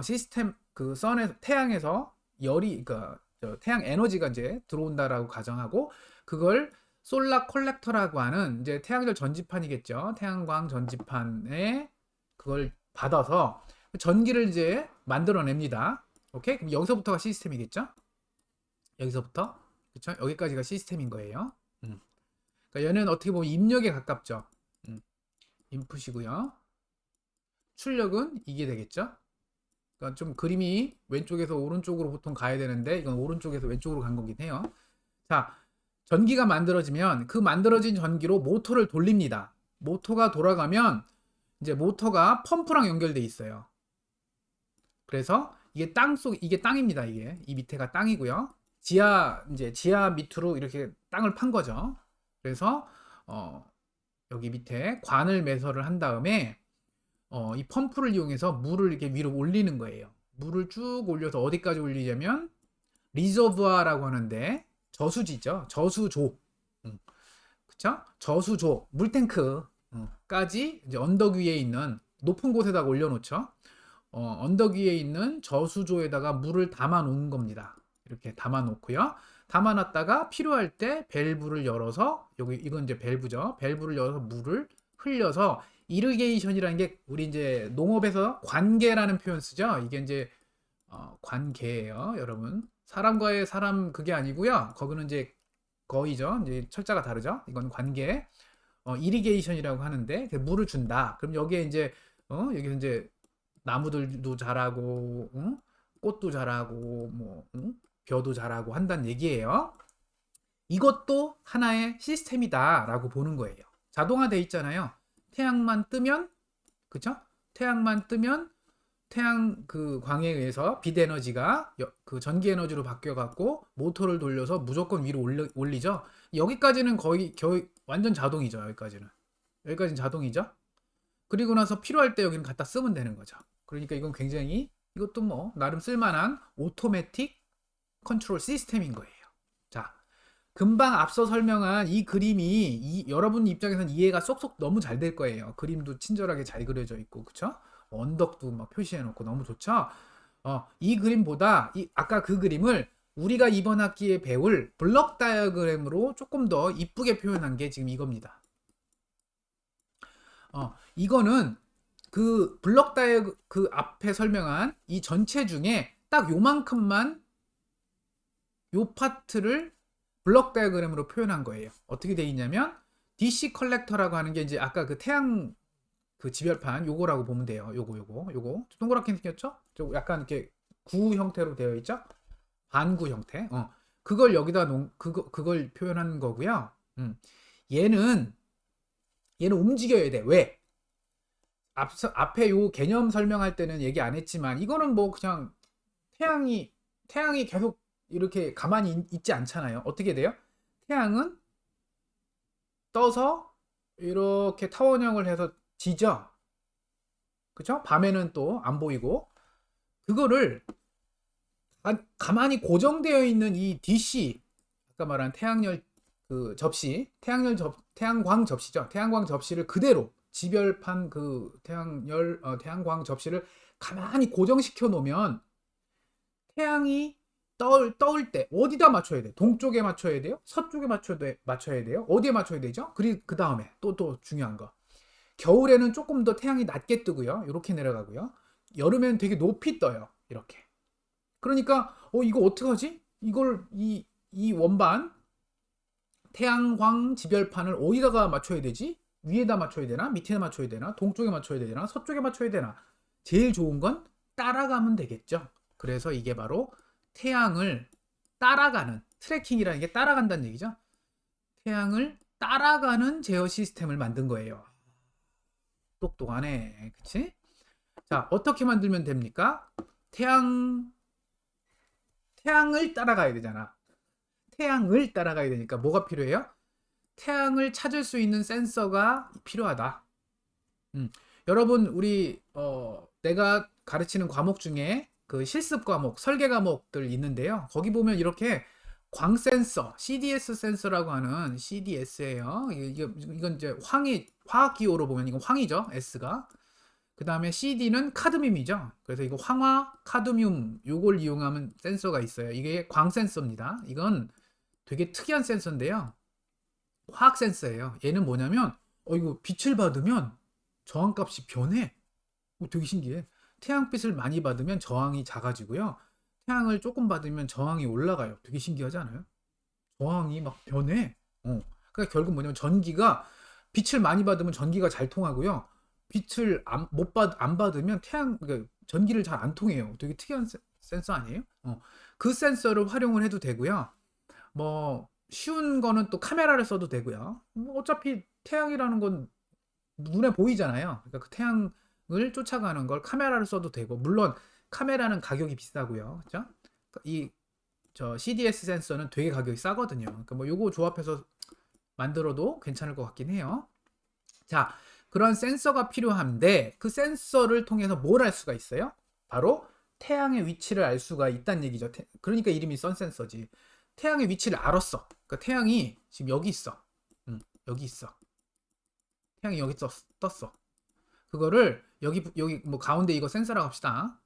Speaker 1: 시스템 그 선에 태양에서 열이 그러니까 태양 에너지가 이제 들어온다라고 가정하고 그걸 솔라 컬렉터라고 하는 이제 태양열 전지판이겠죠. 태양광 전지판에 그걸 받아서 전기를 이제 만들어냅니다. 오케이? 그럼 여기서부터가 시스템이겠죠? 여기서부터 그렇죠? 여기까지가 시스템인 거예요. 그러니까 얘는 어떻게 보면 입력에 가깝죠. 인풋이고요. 출력은 이게 되겠죠? 그러니까 좀 그림이 왼쪽에서 오른쪽으로 보통 가야 되는데 이건 오른쪽에서 왼쪽으로 간 거긴 해요. 자, 전기가 만들어지면 그 만들어진 전기로 모터를 돌립니다. 모터가 돌아가면 이제 모터가 펌프랑 연결돼 있어요. 그래서 이게 이게 땅입니다. 이 밑에가 땅이고요. 지하 밑으로 이렇게 땅을 판 거죠. 그래서 여기 밑에 관을 매설을 한 다음에 이 펌프를 이용해서 물을 이렇게 위로 올리는 거예요. 물을 쭉 올려서 어디까지 올리냐면 리저부아라고 하는데 저수지죠. 저수조. 그쵸? 저수조, 물탱크까지 이제 언덕 위에 있는 높은 곳에다가 올려놓죠. 언덕 위에 있는 저수조에다가 물을 담아 놓은 겁니다. 이렇게 담아 놓고요. 담아 놨다가 필요할 때 밸브를 열어서 이건 이제 밸브죠. 밸브를 열어서 물을 흘려서 이리게이션이라는 게 우리 이제 농업에서 관계라는 표현 쓰죠. 이게 이제 관계예요, 여러분. 사람과의 사람 그게 아니고요. 거기는 이제 거의죠. 이제 철자가 다르죠. 이건 관계. 이리게이션이라고 하는데 물을 준다. 그럼 여기에 이제 여기서 이제 나무들도 자라고 꽃도 자라고 뭐 벼도 자라고 한다는 얘기예요. 이것도 하나의 시스템이다라고 보는 거예요. 자동화돼 있잖아요. 태양만 뜨면 그쵸? 태양만 뜨면 태양 그 광에 의해서 빛 에너지가 그 전기 에너지로 바뀌어 갖고 모터를 돌려서 무조건 위로 올리죠. 여기까지는 거의 완전 자동이죠. 여기까지는 자동이죠. 그리고 나서 필요할 때 여기는 갖다 쓰면 되는 거죠. 그러니까 이건 굉장히 이것도 뭐 나름 쓸만한 오토매틱 컨트롤 시스템인 거예요. 자, 금방 앞서 설명한 이 그림이 여러분 입장에서는 이해가 쏙쏙 너무 잘 될 거예요. 그림도 친절하게 잘 그려져 있고, 그쵸? 언덕도 막 표시해 놓고 너무 좋죠? 이 그림보다 아까 그 그림을 우리가 이번 학기에 배울 블럭 다이어그램으로 조금 더 이쁘게 표현한 게 지금 이겁니다. 이거는 그 블럭 그 앞에 설명한 이 전체 중에 딱 요만큼만 요 파트를 블럭 다이어그램으로 표현한 거예요. 어떻게 돼 있냐면 DC 컬렉터라고 하는 게 이제 아까 그 태양 그 지별판 요거라고 보면 돼요. 요거 동그랗게 생겼죠? 약간 이렇게 구 형태로 되어 있죠? 반구 형태. 그걸 여기다 그걸 표현하는 거고요. 얘는 움직여야 돼. 왜? 앞에 요 개념 설명할 때는 얘기 안 했지만 이거는 뭐 그냥 태양이 계속 이렇게 가만히 있지 않잖아요. 어떻게 돼요? 태양은 떠서 이렇게 타원형을 해서 지죠. 그쵸? 밤에는 또 안 보이고 그거를 가만히 고정되어 있는 이 DC 아까 말한 태양열 그 접시 태양광 접시죠. 태양광 접시를 그대로 지별판 그 태양광 접시를 가만히 고정시켜 놓으면 태양이 떠올 때 어디다 맞춰야 돼? 동쪽에 맞춰야 돼요? 서쪽에 맞춰야 돼요? 어디에 맞춰야 되죠? 그 다음에 또 중요한 거. 겨울에는 조금 더 태양이 낮게 뜨고요. 이렇게 내려가고요. 여름에는 되게 높이 떠요. 이렇게. 그러니까 이거 어떡하지? 이걸 이 원반 태양광 지별판을 어디다가 맞춰야 되지? 위에다 맞춰야 되나? 밑에다 맞춰야 되나? 동쪽에 맞춰야 되나? 서쪽에 맞춰야 되나? 제일 좋은 건 따라가면 되겠죠. 그래서 이게 바로 태양을 따라가는 트래킹이라는 게 따라간다는 얘기죠. 태양을 따라가는 제어 시스템을 만든 거예요. 똑똑하네. 그치? 자, 어떻게 만들면 됩니까? 태양을 따라가야 되잖아. 태양을 따라가야 되니까 뭐가 필요해요? 태양을 찾을 수 있는 센서가 필요하다. 여러분 우리 내가 가르치는 과목 중에 그 실습 과목, 설계 과목들 있는데요. 거기 보면 이렇게 광 센서, CDS 센서라고 하는 CDS예요. 이건 이제 화학 기호로 보면 이건 황이죠. S가. 그 다음에 CD는 카드뮴이죠. 그래서 이거 황화, 카드뮴 요걸 이용하면 센서가 있어요. 이게 광 센서입니다. 이건 되게 특이한 센서인데요. 화학 센서예요. 얘는 뭐냐면 이거 빛을 받으면 저항값이 변해. 되게 신기해. 태양빛을 많이 받으면 저항이 작아지고요. 태양을 조금 받으면 저항이 올라가요. 되게 신기하지 않아요? 저항이 막 변해. 그러니까 결국 뭐냐면 전기가 빛을 많이 받으면 전기가 잘 통하고요. 빛을 안 받으면 그러니까 전기를 잘 안 통해요. 되게 특이한 센서 아니에요? 그 센서를 활용을 해도 되고요. 뭐 쉬운 거는 또 카메라를 써도 되고요. 뭐 어차피 태양이라는 건 눈에 보이잖아요. 그러니까 그 태양을 쫓아가는 걸 카메라를 써도 되고 물론 카메라는 가격이 비싸고요. 그죠? 저 CDS 센서는 되게 가격이 싸거든요. 그러니까 뭐 요거 조합해서 만들어도 괜찮을 것 같긴 해요. 자, 그런 센서가 필요한데 그 센서를 통해서 뭘 알 수가 있어요? 바로 태양의 위치를 알 수가 있다는 얘기죠. 그러니까 이름이 선센서지. 태양의 위치를 알았어. 그러니까 태양이 지금 여기 있어. 여기 있어. 태양이 여기 떴어. 그거를 여기 뭐 가운데 이거 센서라고 합시다.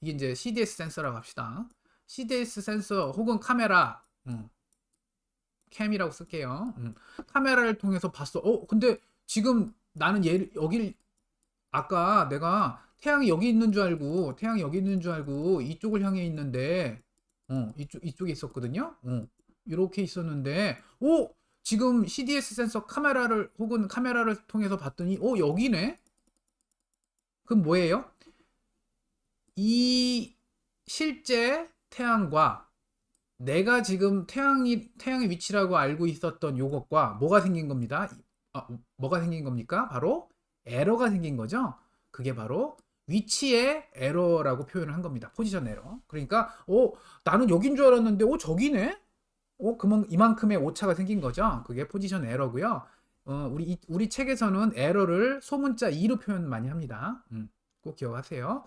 Speaker 1: 이게 이제 CDS 센서라고 합시다. CDS 센서 혹은 카메라, 캠이라고 쓸게요. 카메라를 통해서 봤어. 근데 지금 나는 여길 아까 내가 태양이 여기 있는 줄 알고 이쪽을 향해 있는데 이쪽에 있었거든요. 이렇게 있었는데 지금 CDS 센서 카메라를 통해서 봤더니 여기네. 그럼 뭐예요? 이 실제 태양과 내가 지금 태양의 위치라고 알고 있었던 요것과 뭐가 생긴 겁니다. 뭐가 생긴 겁니까? 바로 에러가 생긴 거죠. 그게 바로 위치의 에러라고 표현을 한 겁니다. 포지션 에러. 그러니까 나는 여긴 줄 알았는데 저기네. 이만큼의 오차가 생긴 거죠. 그게 포지션 에러고요. 우리 책에서는 에러를 소문자 2로 표현 많이 합니다. 꼭 기억하세요.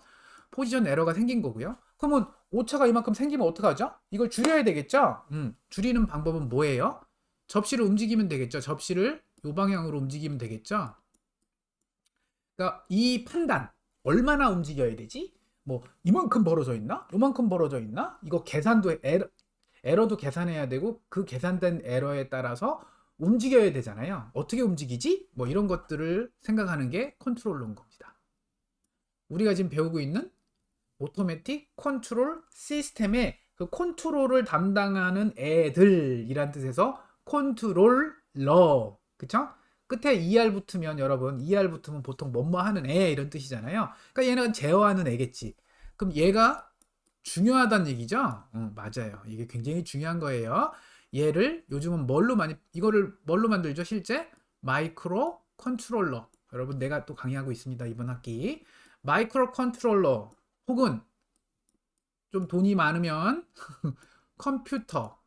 Speaker 1: 포지션 에러가 생긴 거고요. 그러면 오차가 이만큼 생기면 어떡하죠? 이걸 줄여야 되겠죠? 줄이는 방법은 뭐예요? 접시를 움직이면 되겠죠. 접시를 이 방향으로 움직이면 되겠죠. 그러니까 이 판단 얼마나 움직여야 되지? 뭐 이만큼 벌어져 있나? 요만큼 벌어져 있나? 이거 에러도 계산해야 되고 그 계산된 에러에 따라서 움직여야 되잖아요. 어떻게 움직이지? 뭐 이런 것들을 생각하는 게 컨트롤러인 겁니다. 우리가 지금 배우고 있는 오토매틱 컨트롤 시스템의 그 컨트롤을 담당하는 애들이란 뜻에서 컨트롤러, 그쵸? 끝에 ER 붙으면 여러분 ER 붙으면 보통 뭐뭐 하는 애 이런 뜻이잖아요. 그러니까 얘는 제어하는 애겠지. 그럼 얘가 중요하다는 얘기죠? 맞아요. 이게 굉장히 중요한 거예요. 얘를 요즘은 이거를 뭘로 만들죠? 실제 마이크로 컨트롤러. 여러분 내가 또 강의하고 있습니다. 이번 학기. 마이크로 컨트롤러 혹은 좀 돈이 많으면 컴퓨터,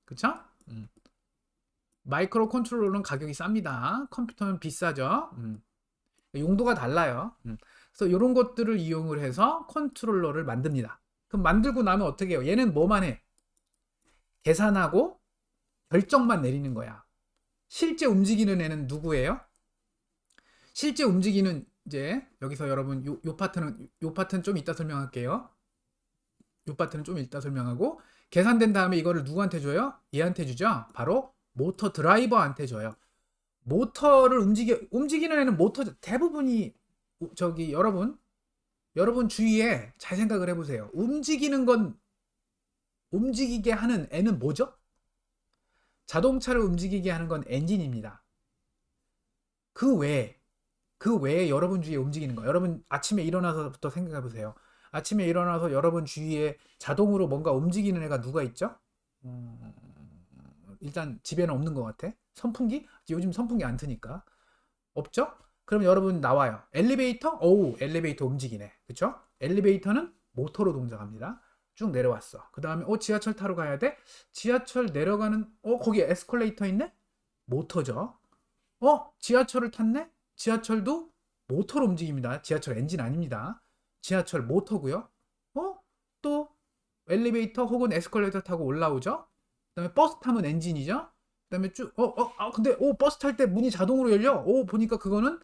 Speaker 1: 그쵸? 마이크로 컨트롤러는 가격이 쌉니다. 컴퓨터는 비싸죠. 용도가 달라요. 그래서 이런 것들을 이용을 해서 컨트롤러를 만듭니다. 그럼 만들고 나면 어떻게 해요? 얘는 뭐만 해? 계산하고 결정만 내리는 거야. 실제 움직이는 애는 누구예요? 실제 움직이는 이제 여기서 여러분 요 파트는 좀 이따 설명할게요. 요 파트는 좀 이따 설명하고 계산된 다음에 이거를 누구한테 줘요? 얘한테 주죠. 바로 모터 드라이버한테 줘요. 모터를 움직이는 애는 모터 대부분이 저기 여러분 주위에 잘 생각을 해보세요. 움직이는 건 움직이게 하는 애는 뭐죠? 자동차를 움직이게 하는 건 엔진입니다. 그 외에 여러분 주위에 움직이는 거. 여러분 아침에 일어나서부터 생각해 보세요. 아침에 일어나서 여러분 주위에 자동으로 뭔가 움직이는 애가 누가 있죠? 일단 집에는 없는 것 같아. 선풍기? 요즘 선풍기 안 트니까. 없죠? 그럼 여러분 나와요. 엘리베이터? 오우, 엘리베이터 움직이네. 그쵸? 엘리베이터는 모터로 동작합니다. 쭉 내려왔어. 그 다음에 지하철 타러 가야 돼? 지하철 내려가는 거기 에스컬레이터 있네? 모터죠. 지하철을 탔네? 지하철도 모터로 움직입니다. 지하철 엔진 아닙니다. 지하철 모터고요. 또 엘리베이터 혹은 에스컬레이터 타고 올라오죠. 그다음에 버스 타면 엔진이죠. 그다음에 쭉 근데 버스 탈 때 문이 자동으로 열려. 보니까 그건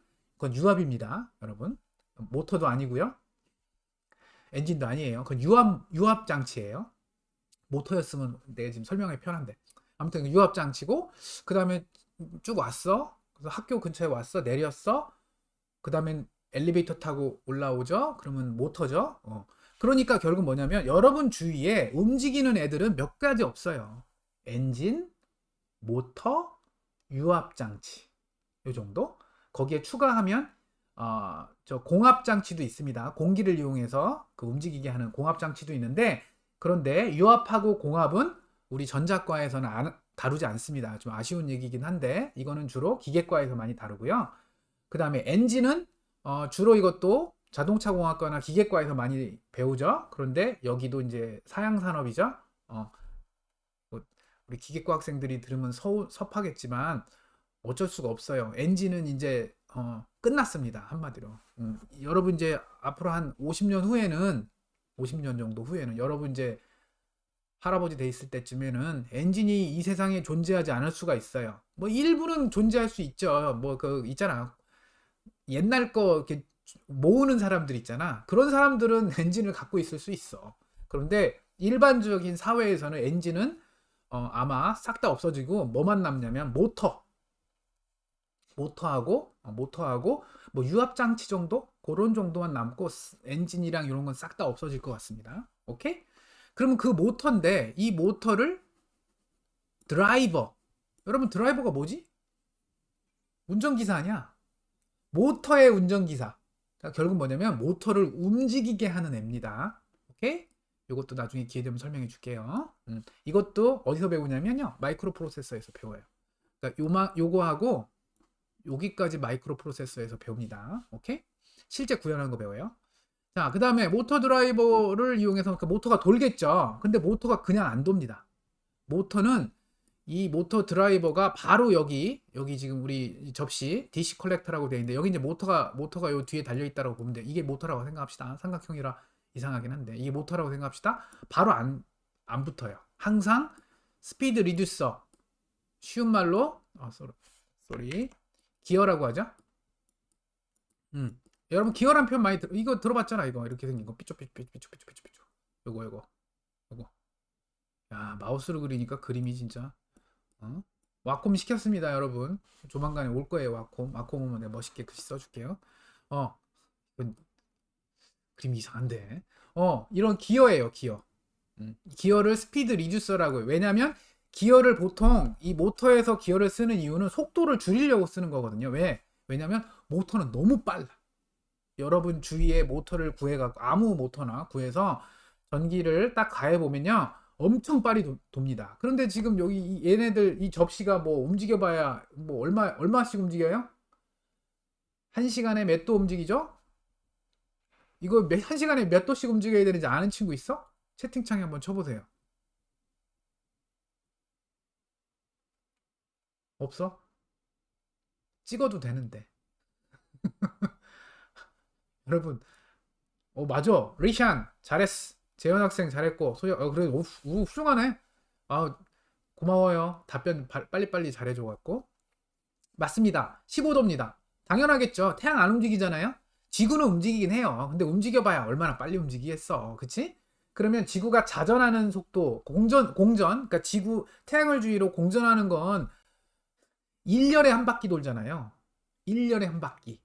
Speaker 1: 유압입니다. 여러분. 모터도 아니고요. 엔진도 아니에요. 그건 유압 장치예요. 모터였으면 내가 지금 설명하기 편한데. 아무튼 유압 장치고 그다음에 쭉 왔어. 그래서 학교 근처에 왔어. 내렸어. 그다음엔 엘리베이터 타고 올라오죠. 그러면 모터죠. 그러니까 결국 뭐냐면 여러분 주위에 움직이는 애들은 몇 가지 없어요. 엔진, 모터, 유압 장치. 요 정도. 거기에 추가하면 저 공합 장치도 있습니다. 공기를 이용해서 그 움직이게 하는 공합 장치도 있는데 그런데 유압하고 공합은 우리 전자과에서는 다루지 않습니다. 좀 아쉬운 얘기긴 한데 이거는 주로 기계과에서 많이 다루고요. 그 다음에 엔진은 주로 이것도 자동차 공학과나 기계과에서 많이 배우죠. 그런데 여기도 이제 사양 산업이죠. 뭐 우리 기계과 학생들이 들으면 섭하겠지만 어쩔 수가 없어요. 엔진은 이제 끝났습니다. 한마디로. 여러분 이제 앞으로 한 50년 후에는 50년 정도 후에는 여러분 이제 할아버지 돼 있을 때쯤에는 엔진이 이 세상에 존재하지 않을 수가 있어요. 뭐 일부는 존재할 수 있죠. 뭐 그 있잖아요. 옛날 거 이렇게 모으는 사람들 있잖아. 그런 사람들은 엔진을 갖고 있을 수 있어. 그런데 일반적인 사회에서는 엔진은 아마 싹 다 없어지고 뭐만 남냐면 모터하고 뭐 유압 장치 정도 그런 정도만 남고 엔진이랑 이런 건 싹 다 없어질 것 같습니다. 오케이? 그러면 그 모터인데 이 모터를 드라이버. 여러분 드라이버가 뭐지? 운전기사 아니야? 모터의 운전기사. 그러니까 결국 뭐냐면 모터를 움직이게 하는 애입니다. 오케이? 이것도 나중에 기회 되면 설명해 줄게요. 이것도 어디서 배우냐면요. 마이크로 프로세서에서 배워요. 그러니까 요거하고 여기까지 마이크로 프로세서에서 배웁니다. 오케이? 실제 구현하는 거 배워요. 자, 그 다음에 모터 드라이버를 이용해서 그 모터가 돌겠죠. 근데 모터가 그냥 안 돕니다. 모터는 이 모터 드라이버가 바로 여기 지금 우리 접시 DC 컬렉터라고 되어 있는데 여기 이제 모터가 요 뒤에 달려 있다고 보면 돼. 이게 모터라고 생각합시다. 삼각형이라 이상하긴 한데 이게 모터라고 생각합시다. 바로 안 붙어요. 항상 스피드 리듀서 쉬운 말로 쏘리 기어라고 하죠. 여러분 기어란 표현 많이 이거 들어봤잖아. 이거 이렇게 생긴 거 삐쭉삐쭉삐쭉삐쭉삐쭉 요거 야 마우스로 그리니까 그림이 진짜 와콤 시켰습니다, 여러분. 조만간에 올 거예요, 와콤. 와콤 오면 내가 멋있게 글씨 써줄게요. 이건 그림이 이상한데. 이런 기어예요, 기어. 기어를 스피드 리듀서라고 해요. 왜냐면 기어를 보통 이 모터에서 기어를 쓰는 이유는 속도를 줄이려고 쓰는 거거든요. 왜냐면 모터는 너무 빨라. 여러분 주위에 모터를 구해갖고 아무 모터나 구해서 전기를 딱 가해보면요. 엄청 빨리 돕니다. 그런데 지금 여기 얘네들 이 접시가 뭐 움직여봐야 뭐 얼마씩 움직여요? 한 시간에 몇 도 움직이죠? 이거 한 시간에 몇 도씩 움직여야 되는지 아는 친구 있어? 채팅창에 한번 쳐보세요. 없어? 찍어도 되는데. 여러분, 맞아. 리샨 잘했어. 재현 학생 잘했고 소영 그래 훌륭하네. 아 고마워요. 답변 빨리빨리 잘해줘 갖고. 맞습니다. 15도입니다. 당연하겠죠. 태양 안 움직이잖아요. 지구는 움직이긴 해요. 근데 움직여봐야 얼마나 빨리 움직이겠어. 그치? 그러면 지구가 자전하는 속도, 그러니까 태양을 주위로 공전하는 건 1년에 한 바퀴 돌잖아요. 1년에 한 바퀴.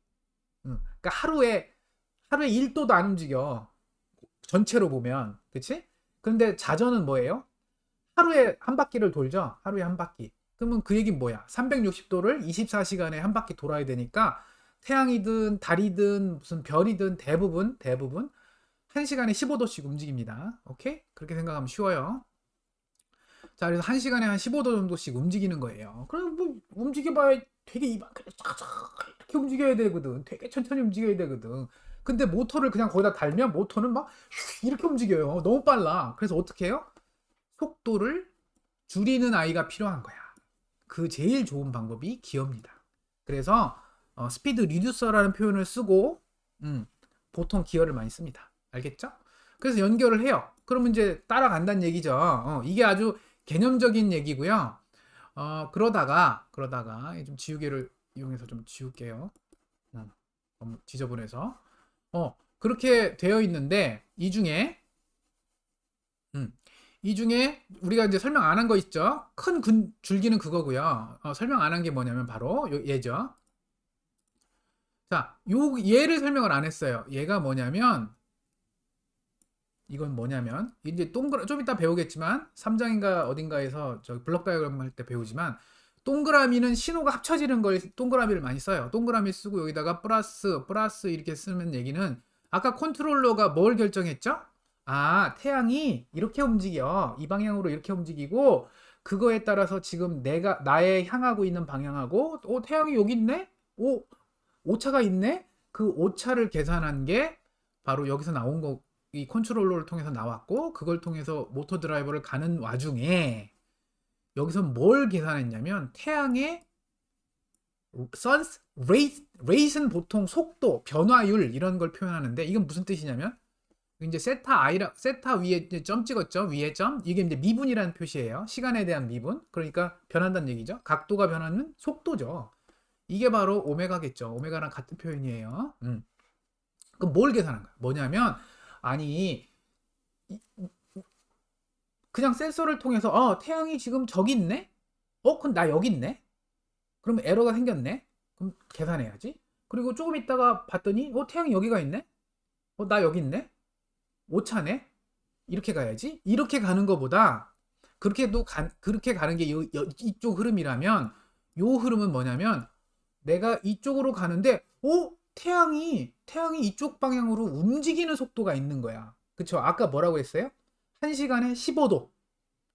Speaker 1: 그러니까 하루에 1도도 안 움직여. 전체로 보면. 그치? 그런데 자전은 뭐예요? 하루에 한 바퀴를 돌죠. 하루에 한 바퀴. 그러면 그 얘기는 뭐야? 360도를 24시간에 한 바퀴 돌아야 되니까 태양이든 달이든 무슨 별이든 대부분 1시간에 15도씩 움직입니다. 오케이? 그렇게 생각하면 쉬워요. 자, 그래서 1시간에 한 15도 정도씩 움직이는 거예요. 그럼 뭐 움직여봐야 되게 이렇게 움직여야 되거든. 되게 천천히 움직여야 되거든. 근데 모터를 그냥 거기다 달면 모터는 막 이렇게 움직여요. 너무 빨라. 그래서 어떻게 해요? 속도를 줄이는 아이가 필요한 거야. 그 제일 좋은 방법이 기어입니다. 그래서 스피드 리듀서라는 표현을 쓰고 보통 기어를 많이 씁니다. 알겠죠? 그래서 연결을 해요. 그러면 이제 따라간다는 얘기죠. 이게 아주 개념적인 얘기고요. 그러다가 좀 지우개를 이용해서 좀 지울게요. 너무 지저분해서. 그렇게 되어 있는데 이 중에 우리가 이제 설명 안 한 거 있죠? 큰 줄기는 그거고요. 설명 안 한 게 뭐냐면 바로 얘죠. 자, 얘를 설명을 안 했어요. 얘가 뭐냐면 이건 뭐냐면 이제 좀 이따 배우겠지만 3장인가 어딘가에서 저 블록 다이어그램 할 때 배우지만 동그라미는 신호가 합쳐지는 걸 동그라미를 많이 써요. 동그라미 쓰고 여기다가 플러스 이렇게 쓰면 얘기는 아까 컨트롤러가 뭘 결정했죠? 태양이 이렇게 움직여. 이 방향으로 이렇게 움직이고 그거에 따라서 지금 나의 향하고 있는 방향하고 태양이 여기 있네? 오차가 있네? 그 오차를 계산한 게 바로 여기서 나온 거, 이 컨트롤러를 통해서 나왔고 그걸 통해서 모터 드라이버를 가는 와중에 여기서 뭘 계산했냐면 태양의 rate는 보통 속도, 변화율 이런 걸 표현하는데 이건 무슨 뜻이냐면 이제 세타 위에 이제 점 찍었죠. 위에 점. 이게 이제 미분이라는 표시예요. 시간에 대한 미분. 그러니까 변한다는 얘기죠. 각도가 변하는 속도죠. 이게 바로 오메가겠죠. 오메가랑 같은 표현이에요. 그럼 뭘 계산한 거야? 뭐냐면 아니 그냥 센서를 통해서 태양이 지금 저기 있네? 그럼 나 여기 있네? 그럼 에러가 생겼네? 그럼 계산해야지. 그리고 조금 있다가 봤더니 태양이 여기가 있네? 나 여기 있네? 오차네? 이렇게 가야지. 이렇게 가는 것보다 그렇게 가는 게 이쪽 흐름이라면 요 흐름은 뭐냐면 내가 이쪽으로 가는데 태양이 이쪽 방향으로 움직이는 속도가 있는 거야. 그쵸? 아까 뭐라고 했어요? 1시간에 15도.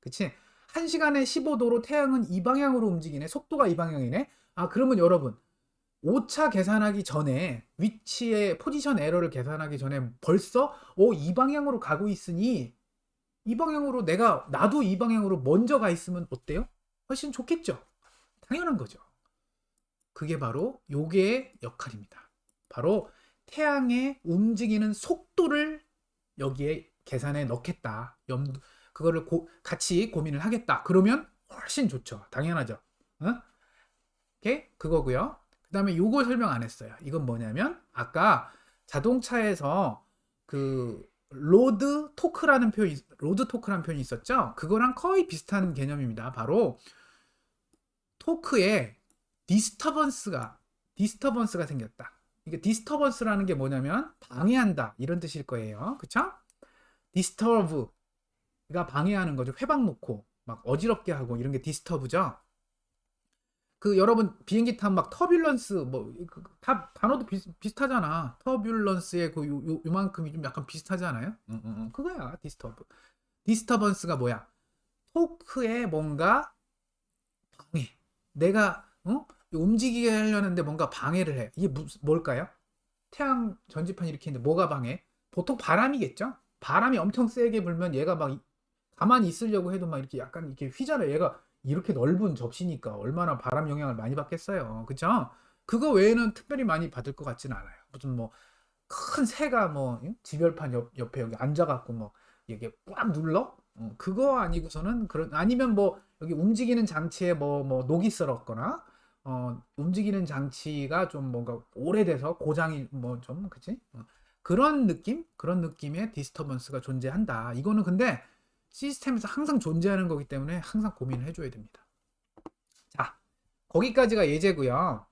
Speaker 1: 그치? 1시간에 15도로 태양은 이 방향으로 움직이네. 속도가 이 방향이네. 그러면 여러분 오차 계산하기 전에 위치의 포지션 에러를 계산하기 전에 벌써 이 방향으로 가고 있으니 이 방향으로 나도 이 방향으로 먼저 가 있으면 어때요? 훨씬 좋겠죠. 당연한 거죠. 그게 바로 요게의 역할입니다. 바로 태양의 움직이는 속도를 여기에 계산에 넣겠다. 그거를 같이 고민을 하겠다. 그러면 훨씬 좋죠. 당연하죠. 오케이? 그거고요. 그 다음에 요걸 설명 안 했어요. 이건 뭐냐면 아까 자동차에서 그 로드 토크라는 표현이 있었죠. 그거랑 거의 비슷한 개념입니다. 바로 토크에 디스터번스가 생겼다. 이게 디스터번스라는 게 뭐냐면 방해한다 이런 뜻일 거예요. 그쵸? 디스터브가 방해하는 거죠. 회방 놓고 막 어지럽게 하고 이런 게 디스터브죠. 여러분 비행기 타면 막 터뷸런스 다 단어도 비슷하잖아. 터뷸런스의 요만큼이 좀 약간 비슷하지 않아요? 그거야 디스터번스가 뭐야? 토크에 뭔가 방해. 내가 움직이게 하려는데 뭔가 방해를 해. 이게 뭘까요? 태양 전지판 이렇게 있는데 뭐가 방해? 보통 바람이겠죠? 바람이 엄청 세게 불면 얘가 막 가만히 있으려고 해도 막 이렇게 약간 이렇게 휘잖아요. 얘가 이렇게 넓은 접시니까 얼마나 바람 영향을 많이 받겠어요. 그죠? 그거 외에는 특별히 많이 받을 것 같지는 않아요. 무슨 뭐 큰 새가 뭐 지별판 옆에 여기 앉아갖고 뭐 이게 꽉 눌러? 그거 아니고서는 그런 아니면 뭐 여기 움직이는 장치에 뭐 녹이 슬었거나 움직이는 장치가 좀 뭔가 오래돼서 고장이 뭐 좀 그치? 그런 느낌? 그런 느낌의 디스터번스가 존재한다. 이거는 근데 시스템에서 항상 존재하는 거기 때문에 항상 고민을 해줘야 됩니다. 자, 거기까지가 예제고요.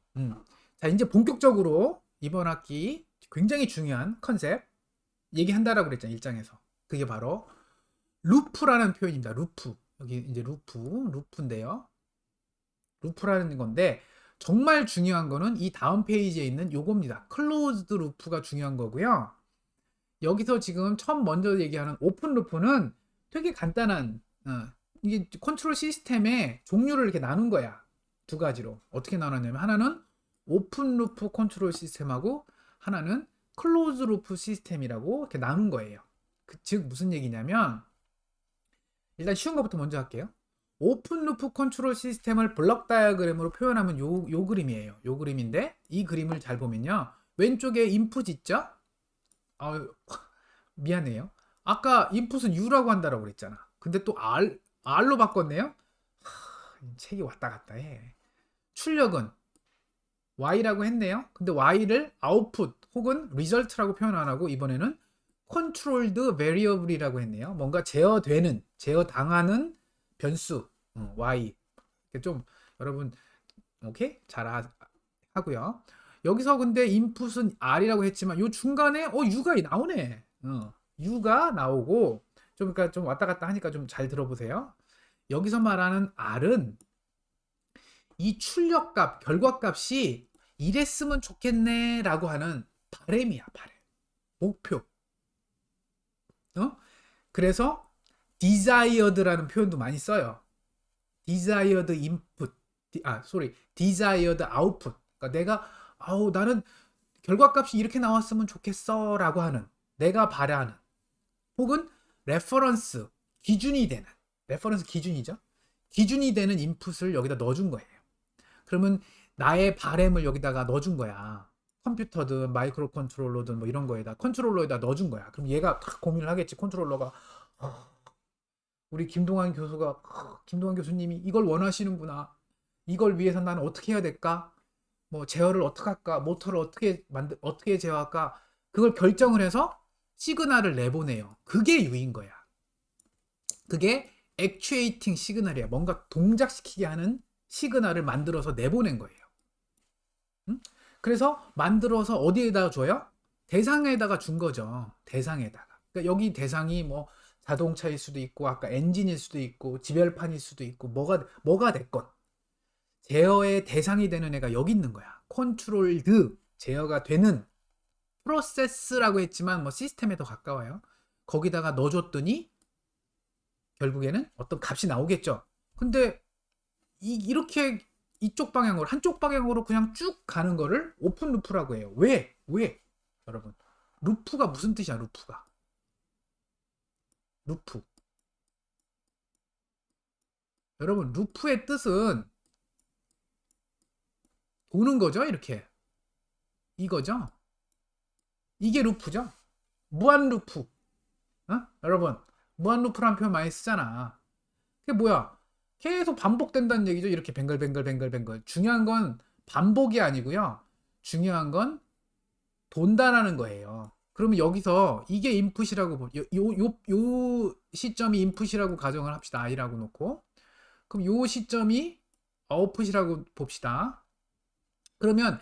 Speaker 1: 자, 이제 본격적으로 이번 학기 굉장히 중요한 컨셉 얘기한다라고 그랬잖아요. 일장에서. 그게 바로 루프라는 표현입니다. 루프. 여기 이제 루프인데요. 루프라는 건데 정말 중요한 거는 이 다음 페이지에 있는 요겁니다. 클로즈드 루프가 중요한 거고요. 여기서 지금 처음 먼저 얘기하는 오픈 루프는 되게 간단한 이게 컨트롤 시스템의 종류를 이렇게 나눈 거야. 두 가지로. 어떻게 나눴냐면 하나는 오픈 루프 컨트롤 시스템하고 하나는 클로즈 루프 시스템이라고 이렇게 나눈 거예요. 즉 무슨 얘기냐면 일단 쉬운 것부터 먼저 할게요. 오픈 루프 컨트롤 시스템을 블럭 다이어그램으로 표현하면 요 그림이에요. 요 그림인데 이 그림을 잘 보면요. 왼쪽에 인풋 있죠? 미안해요. 아까 인풋은 U라고 한다라고 그랬잖아. 근데 또 R로 바꿨네요? 책이 왔다 갔다 해. 출력은 Y라고 했네요. 근데 Y를 아웃풋 혹은 리절트라고 표현 안 하고 이번에는 controlled variable이라고 했네요. 뭔가 제어당하는 변수 Y. 좀 여러분 오케이? 잘 하고요. 여기서 근데 인풋은 R이라고 했지만 요 중간에 U가 나오네. U가 나오고 좀 그러니까 좀 왔다 갔다 하니까 좀 잘 들어보세요. 여기서 말하는 R은 이 출력값, 결과값이 이랬으면 좋겠네라고 하는 바램이야, 바램. 목표. 그래서 desired라는 표현도 많이 써요. desired input, desired output. 그러니까 내가 나는 결과값이 이렇게 나왔으면 좋겠어라고 하는 내가 바라는 혹은 레퍼런스 기준이 되는 레퍼런스 기준이죠. 기준이 되는 인풋을 여기다 넣어준 거예요. 그러면 나의 바램을 여기다가 넣어준 거야. 컴퓨터든 마이크로 컨트롤러든 뭐 이런 거에다 컨트롤러에다 넣어준 거야. 그럼 얘가 고민을 하겠지. 컨트롤러가 우리 김동환 교수님이 이걸 원하시는구나. 이걸 위해서 나는 어떻게 해야 될까? 뭐 제어를 어떻게 할까? 모터를 어떻게 제어할까? 그걸 결정을 해서 시그널을 내보내요. 그게 U인 거야. 그게 액추에이팅 시그널이야. 뭔가 동작시키게 하는 시그널을 만들어서 내보낸 거예요. 그래서 만들어서 어디에다가 줘요? 대상에다가 준 거죠. 대상에다가. 그러니까 여기 대상이 뭐 자동차일 수도 있고 아까 엔진일 수도 있고 지별판일 수도 있고 뭐가 됐건 제어의 대상이 되는 애가 여기 있는 거야. 컨트롤드 제어가 되는 프로세스라고 했지만 뭐 시스템에 더 가까워요. 거기다가 넣어줬더니 결국에는 어떤 값이 나오겠죠. 근데 이렇게 이쪽 방향으로 한쪽 방향으로 그냥 쭉 가는 거를 오픈 루프라고 해요. 왜? 여러분 루프가 무슨 뜻이야? 루프 여러분 루프의 뜻은 도는 거죠. 이렇게 이거죠. 이게 루프죠. 무한 루프. 여러분 무한 루프라는 표현 많이 쓰잖아. 그게 뭐야? 계속 반복된다는 얘기죠. 이렇게 뱅글뱅글. 중요한 건 반복이 아니고요. 중요한 건 돈다라는 거예요. 그러면 여기서 이게 인풋이라고 요 시점이 인풋이라고 가정을 합시다. i라고 놓고. 그럼 요 시점이 아웃풋이라고 봅시다. 그러면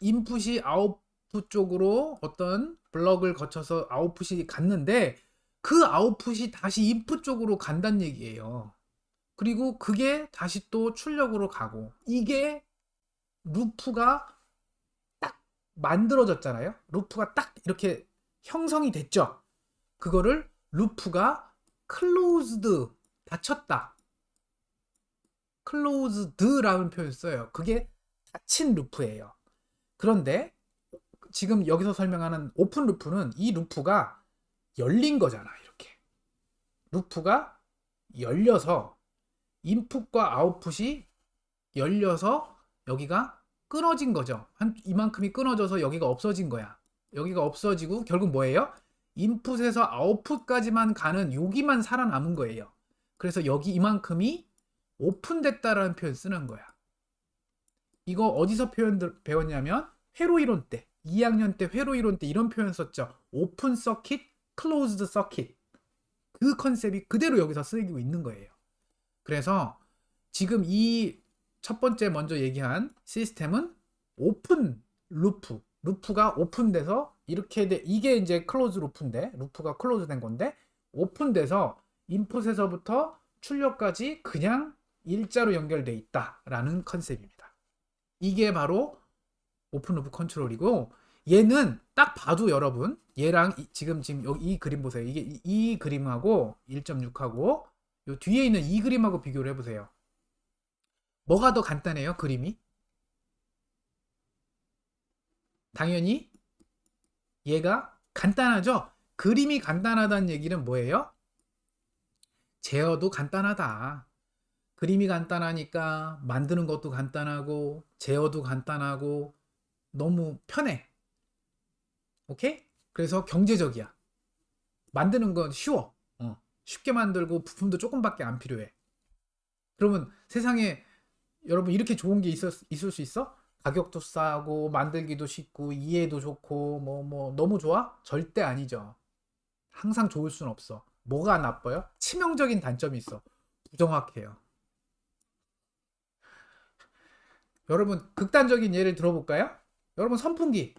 Speaker 1: 인풋이 아웃풋 쪽으로 어떤 블럭을 거쳐서 아웃풋이 갔는데 그 아웃풋이 다시 인풋 쪽으로 간다는 얘기예요. 그리고 그게 다시 또 출력으로 가고 이게 루프가 딱 만들어졌잖아요. 루프가 딱 이렇게 형성이 됐죠. 그거를 루프가 closed 닫혔다. closed라는 표현을 써요. 그게 닫힌 루프예요. 그런데 지금 여기서 설명하는 오픈 루프는 이 루프가 열린 거잖아. 이렇게 루프가 열려서 인풋과 아웃풋이 열려서 여기가 끊어진 거죠. 한 이만큼이 끊어져서 여기가 없어진 거야. 여기가 없어지고 결국 뭐예요? 인풋에서 아웃풋까지만 가는 여기만 살아남은 거예요. 그래서 여기 이만큼이 오픈됐다라는 표현 쓰는 거야. 이거 어디서 배웠냐면 회로 이론 때 2학년 때 회로 이론 때 이런 표현 썼죠. 오픈 서킷, 클로즈드 서킷. 그 컨셉이 그대로 여기서 쓰이고 있는 거예요. 그래서 지금 이 첫 번째 먼저 얘기한 시스템은 오픈 루프가 오픈돼서 이렇게 이게 이제 클로즈 루프인데 루프가 클로즈 된 건데 오픈돼서 인풋에서부터 출력까지 그냥 일자로 연결돼 있다라는 컨셉입니다. 이게 바로 오픈 루프 컨트롤이고 얘는 딱 봐도 여러분 얘랑 지금 여기 이 그림 보세요. 이게 이 그림하고 1.6하고 요 뒤에 있는 이 그림하고 비교를 해보세요. 뭐가 더 간단해요? 그림이? 당연히 얘가 간단하죠? 그림이 간단하다는 얘기는 뭐예요? 제어도 간단하다. 그림이 간단하니까 만드는 것도 간단하고 제어도 간단하고 너무 편해. 오케이? 그래서 경제적이야. 만드는 건 쉬워. 쉽게 만들고 부품도 조금밖에 안 필요해. 그러면 세상에 여러분 이렇게 좋은 게 있을 수 있어? 가격도 싸고 만들기도 쉽고 이해도 좋고 뭐 너무 좋아? 절대 아니죠. 항상 좋을 순 없어. 뭐가 나빠요? 치명적인 단점이 있어. 부정확해요. 여러분 극단적인 예를 들어볼까요? 여러분 선풍기.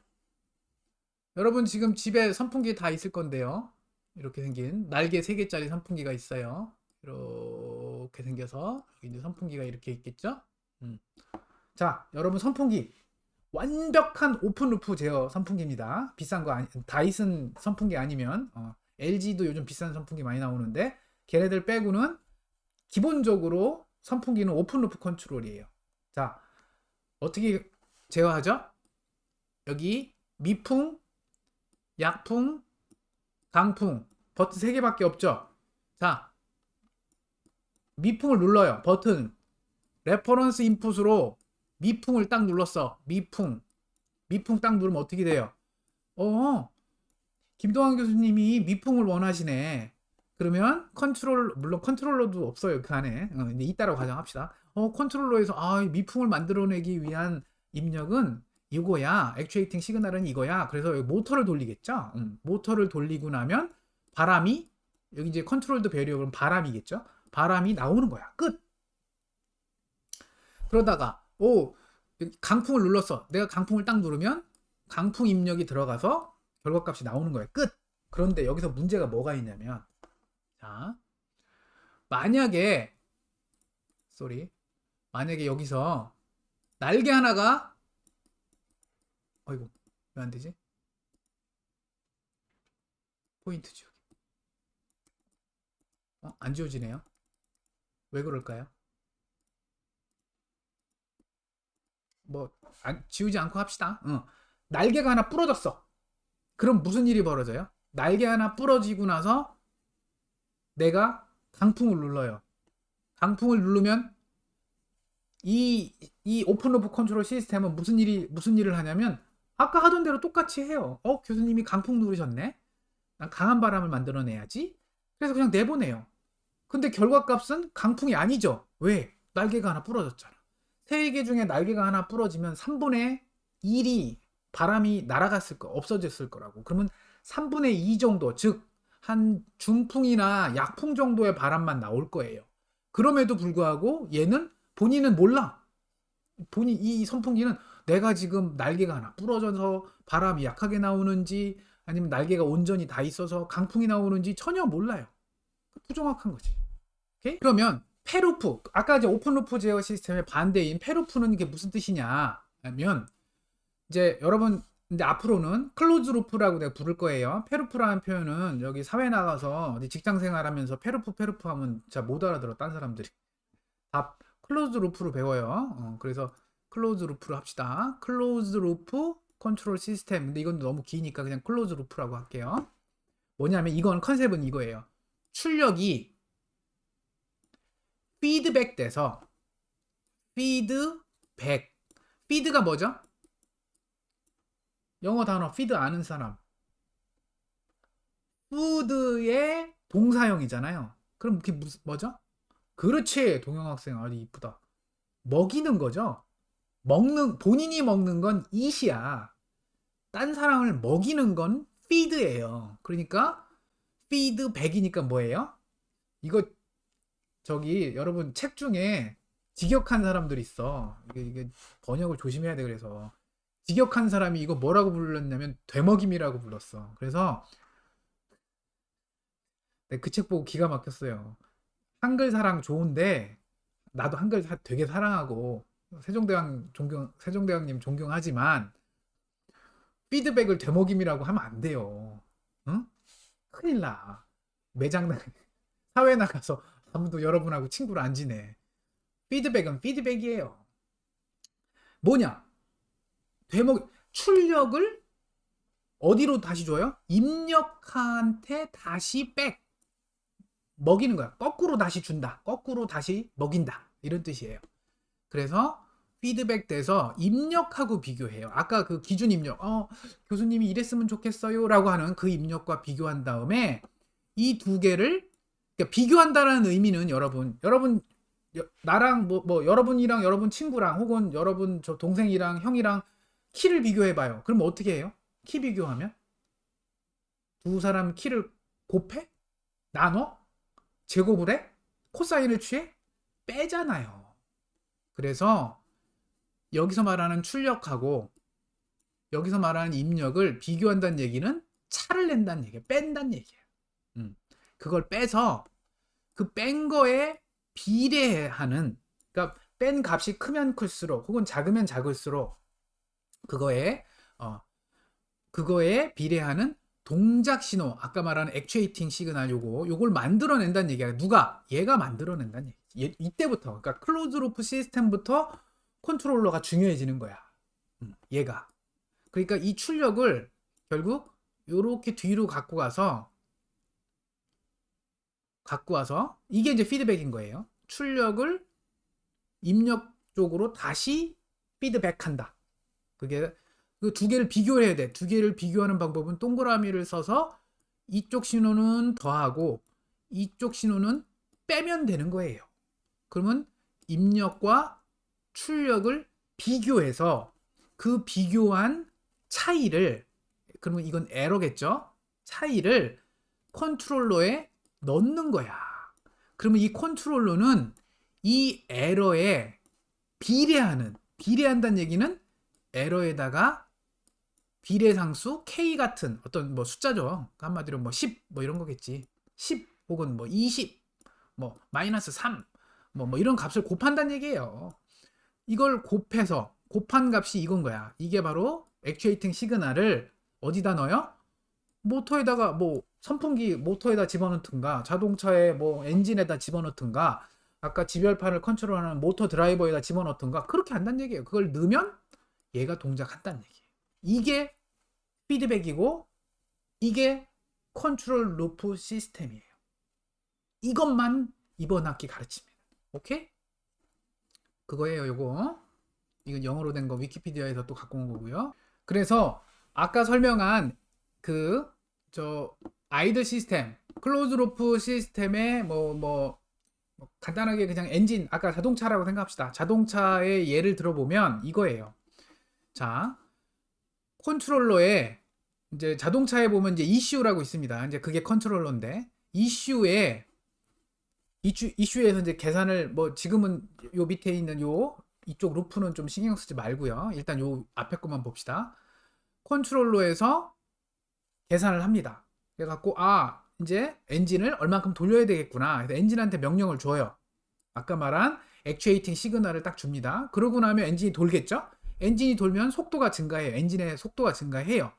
Speaker 1: 여러분 지금 집에 선풍기 다 있을 건데요. 이렇게 생긴 날개 3개짜리 선풍기가 있어요. 이렇게 생겨서 여기 이제 선풍기가 이렇게 있겠죠? 자, 여러분 선풍기 완벽한 오픈 루프 제어 선풍기입니다. 비싼 거 아니 다이슨 선풍기 아니면 LG도 요즘 비싼 선풍기 많이 나오는데 걔네들 빼고는 기본적으로 선풍기는 오픈 루프 컨트롤이에요. 자, 어떻게 제어하죠? 여기 미풍, 약풍, 강풍 버튼 3개밖에 없죠. 자, 미풍을 눌러요. 버튼 레퍼런스 인풋으로 미풍을 딱 눌렀어. 미풍 딱 누르면 어떻게 돼요? 김동환 교수님이 미풍을 원하시네. 그러면 물론 컨트롤러도 없어요 그 안에. 근데 이따라고 가정합시다. 컨트롤러에서 미풍을 만들어내기 위한 입력은 이거야. 액추에이팅 시그널은 이거야. 그래서 여기 모터를 돌리겠죠. 모터를 돌리고 나면 바람이 여기 이제 컨트롤드 베리어블은 바람이겠죠. 바람이 나오는 거야. 끝. 그러다가 강풍을 눌렀어. 내가 강풍을 딱 누르면 강풍 입력이 들어가서 결과값이 나오는 거예요. 끝. 그런데 여기서 문제가 뭐가 있냐면 자, 만약에 여기서 날개 하나가 왜 안 되지? 포인트 지우기. 안 지워지네요. 왜 그럴까요? 지우지 않고 합시다. 날개가 하나 부러졌어. 그럼 무슨 일이 벌어져요? 날개 하나 부러지고 나서 내가 강풍을 눌러요. 강풍을 누르면 이 오픈 루프 컨트롤 시스템은 무슨 일을 하냐면 아까 하던 대로 똑같이 해요. 교수님이 강풍 누르셨네. 난 강한 바람을 만들어내야지. 그래서 그냥 내보내요. 근데 결과값은 강풍이 아니죠. 왜? 날개가 하나 부러졌잖아. 3개 중에 날개가 하나 부러지면 3분의 1이 바람이 없어졌을 거라고. 그러면 3분의 2 정도, 즉 한 중풍이나 약풍 정도의 바람만 나올 거예요. 그럼에도 불구하고 얘는 본인은 몰라. 이 선풍기는 내가 지금 날개가 하나 부러져서 바람이 약하게 나오는지 아니면 날개가 온전히 다 있어서 강풍이 나오는지 전혀 몰라요. 부정확한 거지. 오케이? 그러면 페루프, 아까 이제 오픈 루프 제어 시스템의 반대인 페루프는 이게 무슨 뜻이냐 하면 이제 여러분 근데 앞으로는 클로즈 루프라고 내가 부를 거예요. 페루프라는 표현은 여기 사회 나가서 어디 직장 생활하면서 페루프 하면 진짜 못 알아들어. 딴 사람들이 다 클로즈 루프로 배워요. 그래서 클로즈 루프로 합시다. 클로즈 루프 컨트롤 시스템. 근데 이건 너무 기니까 그냥 클로즈 루프라고 할게요. 뭐냐면 이건 컨셉은 이거예요. 출력이 피드백 돼서 피드백. 피드가 뭐죠? 영어 단어 피드 아는 사람. 푸드의 동사형이잖아요. 그럼 그게 무슨 뭐죠? 그렇지. 동영 학생 아주 이쁘다. 먹이는 거죠. 먹는 본인이 먹는 건 eat이야. 딴 사람을 먹이는 건 feed예요. 그러니까 feedback이니까 뭐예요? 이거 저기 여러분 책 중에 직역한 사람들 있어. 이게 번역을 조심해야 돼. 그래서 직역한 사람이 이거 뭐라고 불렀냐면 되먹임이라고 불렀어. 그래서 그 책 보고 기가 막혔어요. 한글 사랑 좋은데 나도 한글 되게 사랑하고 세종대왕님 존경하지만 피드백을 되먹임이라고 하면 안 돼요. 응? 큰일 나. 매장 나 사회 나가서 아무도 여러분하고 친구를 안 지내. 피드백은 피드백이에요. 뭐냐? 출력을 어디로 다시 줘요? 입력한테 다시 백 먹이는 거야. 거꾸로 다시 준다. 거꾸로 다시 먹인다. 이런 뜻이에요. 그래서 피드백 돼서 입력하고 비교해요. 아까 그 기준 입력, 교수님이 이랬으면 좋겠어요 라고 하는 그 입력과 비교한 다음에 이 두 개를 그러니까 비교한다는 의미는 여러분 나랑 뭐 여러분이랑 여러분 친구랑 혹은 여러분 저 동생이랑 형이랑 키를 비교해봐요. 그럼 어떻게 해요? 키 비교하면 두 사람 키를 곱해? 나눠? 제곱을 해? 코사인을 취해? 빼잖아요. 그래서 여기서 말하는 출력하고 여기서 말하는 입력을 비교한다는 얘기는 차를 낸다는 얘기예요. 뺀다는 얘기예요. 그걸 빼서 그 뺀 거에 비례하는 그러니까 뺀 값이 크면 클수록 혹은 작으면 작을수록 그거에 비례하는 동작 신호 아까 말하는 액추에이팅 시그널 요걸 만들어낸다는 얘기야. 누가? 얘가 만들어낸다는 얘기. 이때부터 그러니까 클로즈 루프 시스템부터 컨트롤러가 중요해지는 거야. 얘가. 그러니까 이 출력을 결국 요렇게 뒤로 갖고 와서 이게 이제 피드백인 거예요. 출력을 입력 쪽으로 다시 피드백한다. 그게 그 두 개를 비교해야 돼. 두 개를 비교하는 방법은 동그라미를 써서 이쪽 신호는 더하고 이쪽 신호는 빼면 되는 거예요. 그러면 입력과 출력을 비교해서 그 비교한 차이를 그러면 이건 에러겠죠? 차이를 컨트롤러에 넣는 거야. 그러면 이 컨트롤러는 이 에러에 비례한다는 얘기는 에러에다가 비례상수 k 같은 어떤 뭐 숫자죠. 한마디로 뭐 10 뭐 이런 거겠지. 10 혹은 뭐 20 뭐 마이너스 3 뭐 이런 값을 곱한다는 얘기예요. 이걸 곱한 값이 이건 거야. 이게 바로 액추에이팅 시그널을 어디다 넣어요? 모터에다가 뭐 선풍기 모터에다 집어넣든가 자동차의 뭐 엔진에다 집어넣든가 아까 지별판을 컨트롤하는 모터 드라이버에다 집어넣든가 그렇게 한다는 얘기예요. 그걸 넣으면 얘가 동작한다는 얘기예요. 이게 피드백이고 이게 컨트롤 루프 시스템이에요. 이것만 이번 학기 가르칩니다. 오케이? 그거예요. 요거 이건 영어로 된 거 위키피디아에서 또 갖고 온 거고요. 그래서 아까 설명한 그 아이들 시스템 클로즈 루프 시스템의 뭐 간단하게 그냥 엔진 아까 자동차라고 생각합시다. 자동차의 예를 들어보면 이거예요. 자, 컨트롤러에 이제 자동차에 보면 이제 ECU라고 있습니다. 이제 그게 컨트롤러인데 이슈에서 이제 계산을 뭐 지금은 요 밑에 있는 이쪽 루프는 좀 신경 쓰지 말고요. 일단 요 앞에 것만 봅시다. 컨트롤러에서 계산을 합니다. 그래갖고 이제 엔진을 얼만큼 돌려야 되겠구나. 그래서 엔진한테 명령을 줘요. 아까 말한 액추에이팅 시그널을 딱 줍니다. 그러고 나면 엔진이 돌겠죠? 엔진이 돌면 속도가 증가해요. 엔진의 속도가 증가해요.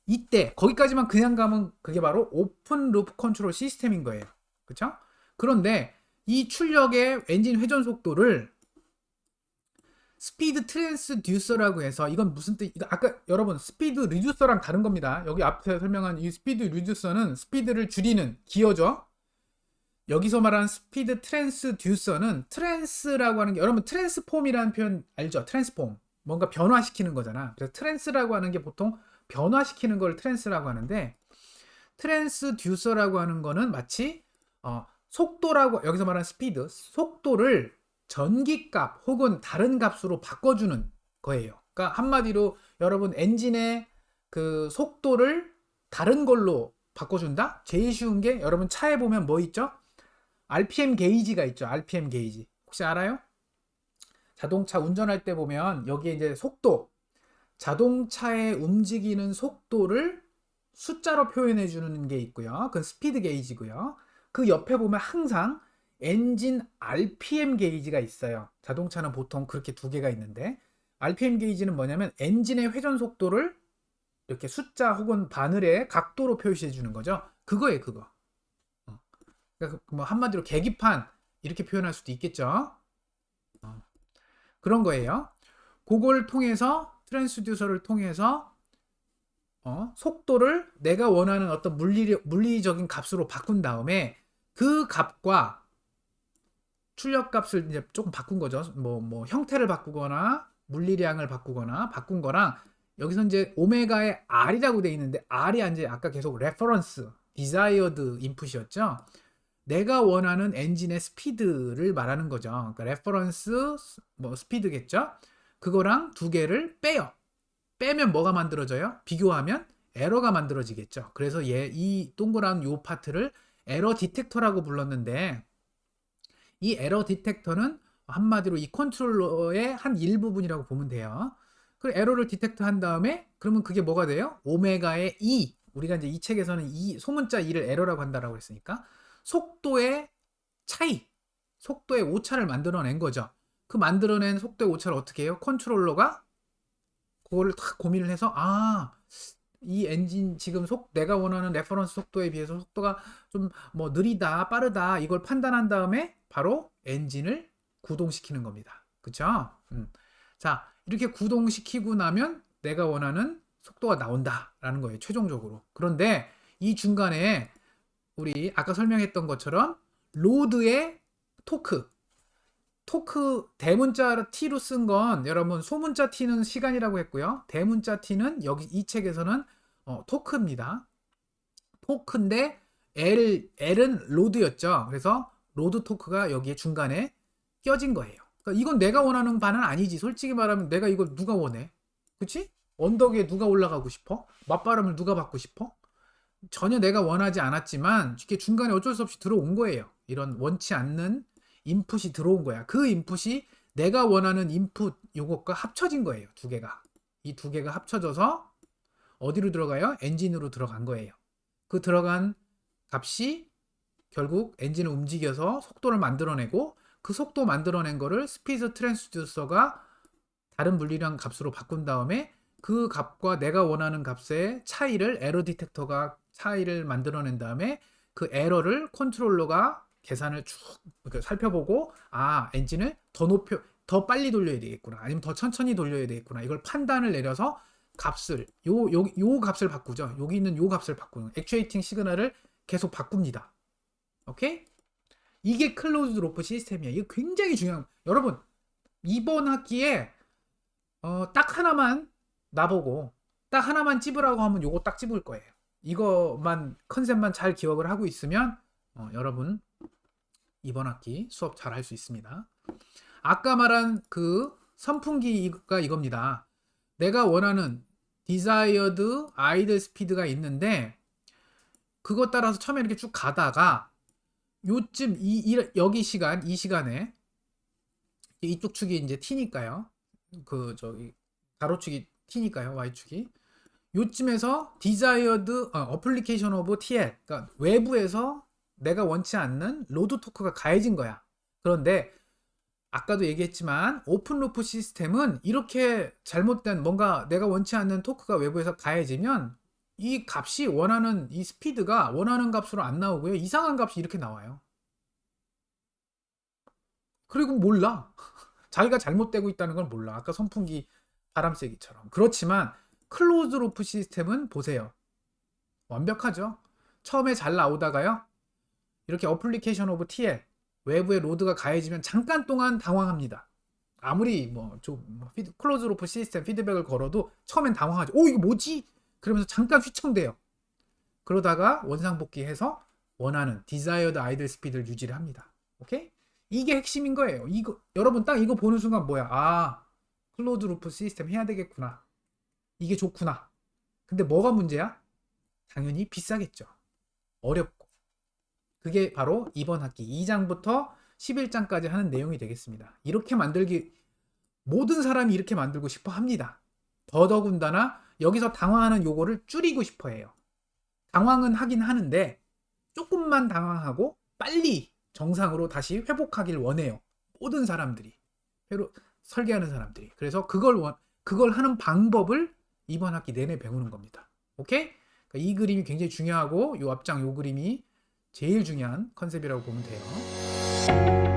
Speaker 1: 이때 거기까지만 그냥 가면 그게 바로 오픈 루프 컨트롤 시스템인 거예요. 그렇죠? 그런데 이 출력의 엔진 회전 속도를 스피드 트랜스듀서라고 해서 이건 무슨 뜻? 아까 여러분 스피드 리듀서랑 다른 겁니다. 여기 앞에 설명한 이 스피드 리듀서는 스피드를 줄이는 기어죠. 여기서 말하는 스피드 트랜스듀서는 트랜스라고 하는 게 여러분 트랜스폼이라는 표현 알죠? 트랜스폼. 뭔가 변화시키는 거잖아. 그래서 트랜스라고 하는 게 보통 변화시키는 걸 트랜스라고 하는데 트랜스듀서라고 하는 거는 마치 속도라고 여기서 말하는 스피드, 속도를 전기값 혹은 다른 값으로 바꿔주는 거예요. 그러니까 한마디로 여러분 엔진의 그 속도를 다른 걸로 바꿔준다? 제일 쉬운 게 여러분 차에 보면 뭐 있죠? RPM 게이지가 있죠. RPM 게이지. 혹시 알아요? 자동차 운전할 때 보면 여기에 이제 속도, 자동차의 움직이는 속도를 숫자로 표현해 주는 게 있고요. 그건 스피드 게이지고요. 그 옆에 보면 항상 엔진 RPM 게이지가 있어요. 자동차는 보통 그렇게 두 개가 있는데 RPM 게이지는 뭐냐면 엔진의 회전 속도를 이렇게 숫자 혹은 바늘의 각도로 표시해 주는 거죠. 그거예요, 그거. 그러니까 뭐 한마디로 계기판 이렇게 표현할 수도 있겠죠. 그런 거예요. 그걸 통해서 트랜스듀서를 통해서 속도를 내가 원하는 어떤 물리적인 값으로 바꾼 다음에 그 값과 출력 값을 이제 조금 바꾼 거죠. 뭐 형태를 바꾸거나 물리량을 바꾸거나 바꾼 거랑 여기서 이제 오메가의 R이라고 돼 있는데 R이 이제 아까 계속 레퍼런스, desired 인풋이었죠. 내가 원하는 엔진의 스피드를 말하는 거죠. 그러니까 레퍼런스 뭐 스피드겠죠. 그거랑 두 개를 빼요. 빼면 뭐가 만들어져요? 비교하면 에러가 만들어지겠죠. 그래서 이 동그란 요 파트를 에러 디텍터라고 불렀는데 이 에러 디텍터는 한마디로 이 컨트롤러의 한 일부분이라고 보면 돼요. 그 에러를 디텍터 한 다음에 그러면 그게 뭐가 돼요? 오메가의 2. 우리가 이제 이 책에서는 이 소문자 2를 에러라고 한다라고 했으니까 속도의 차이, 속도의 오차를 만들어낸 거죠. 그 만들어낸 속도의 오차를 어떻게 해요? 컨트롤러가 그거를 딱 고민을 해서 이 엔진 지금 내가 원하는 레퍼런스 속도에 비해서 속도가 좀 뭐 느리다, 빠르다 이걸 판단한 다음에 바로 엔진을 구동시키는 겁니다. 그쵸? 자, 이렇게 구동시키고 나면 내가 원하는 속도가 나온다라는 거예요. 최종적으로. 그런데 이 중간에 우리 아까 설명했던 것처럼 로드의 토크 대문자 T로 쓴 건 여러분 소문자 T는 시간이라고 했고요. 대문자 T는 여기 이 책에서는 토크입니다. 토크인데 L은 로드였죠. 그래서 로드 토크가 여기에 중간에 껴진 거예요. 그러니까 이건 내가 원하는 바는 아니지. 솔직히 말하면 내가 이걸 누가 원해? 그치? 언덕 위에 누가 올라가고 싶어? 맞바람을 누가 받고 싶어? 전혀 내가 원하지 않았지만 이렇게 중간에 어쩔 수 없이 들어온 거예요. 이런 원치 않는 인풋이 들어온 거야. 그 인풋이 내가 원하는 인풋 요것과 합쳐진 거예요. 두 개가. 이 두 개가 합쳐져서 어디로 들어가요? 엔진으로 들어간 거예요. 그 들어간 값이 결국 엔진을 움직여서 속도를 만들어내고 그 속도 만들어낸 거를 스피드 트랜스듀서가 다른 물리량 값으로 바꾼 다음에 그 값과 내가 원하는 값의 차이를 에러 디텍터가 차이를 만들어낸 다음에 그 에러를 컨트롤러가 계산을 쭉 살펴보고 엔진을 더 빨리 돌려야 되겠구나 아니면 더 천천히 돌려야 되겠구나 이걸 판단을 내려서 값을 요 값을 바꾸죠. 여기 있는 요 값을 바꾸는 액추에이팅 시그널을 계속 바꿉니다. 오케이? 이게 클로즈드 로프 시스템이야. 이게 굉장히 중요한 여러분 이번 학기에 딱 하나만 나보고 딱 하나만 찝으라고 하면 요거 딱 찝을 거예요. 이거만 컨셉만 잘 기억을 하고 있으면 여러분 이번 학기 수업 잘 할 수 있습니다. 아까 말한 그 선풍기가 이겁니다. 내가 원하는 desired idle speed가 있는데 그것 따라서 처음에 이렇게 쭉 가다가 요쯤 여기 이 시간에 이쪽 축이 이제 t니까요. 그 저기 가로축이 t니까요. y축이 요쯤에서 desired application of TL 그러니까 외부에서 내가 원치 않는 로드 토크가 가해진 거야. 그런데 아까도 얘기했지만 오픈 루프 시스템은 이렇게 잘못된 뭔가 내가 원치 않는 토크가 외부에서 가해지면 이 값이 원하는 이 스피드가 원하는 값으로 안 나오고요. 이상한 값이 이렇게 나와요. 그리고 몰라. 자기가 잘못되고 있다는 걸 몰라. 아까 선풍기 바람 쐬기처럼. 그렇지만 클로즈 루프 시스템은 보세요. 완벽하죠. 처음에 잘 나오다가요. 이렇게 어플리케이션 오브 TL 외부에 로드가 가해지면 잠깐 동안 당황합니다. 아무리 클로즈 루프 시스템 피드백을 걸어도 처음엔 당황하죠. 오, 이거 뭐지? 그러면서 잠깐 휘청대요. 그러다가 원상복귀해서 원하는 desired idle speed를 유지를 합니다. 오케이? 이게 핵심인 거예요. 이거 여러분 딱 이거 보는 순간 뭐야? 아, 클로즈 루프 시스템 해야 되겠구나. 이게 좋구나. 근데 뭐가 문제야? 당연히 비싸겠죠. 어렵고. 그게 바로 이번 학기 2장부터 11장까지 하는 내용이 되겠습니다. 이렇게 모든 사람이 이렇게 만들고 싶어 합니다. 더더군다나 여기서 당황하는 요거를 줄이고 싶어 해요. 당황은 하긴 하는데 조금만 당황하고 빨리 정상으로 다시 회복하길 원해요. 모든 사람들이. 설계하는 사람들이. 그래서 그걸 하는 방법을 이번 학기 내내 배우는 겁니다. 오케이? 그러니까 이 그림이 굉장히 중요하고 요 앞장 요 그림이 제일 중요한 컨셉이라고 보면 돼요.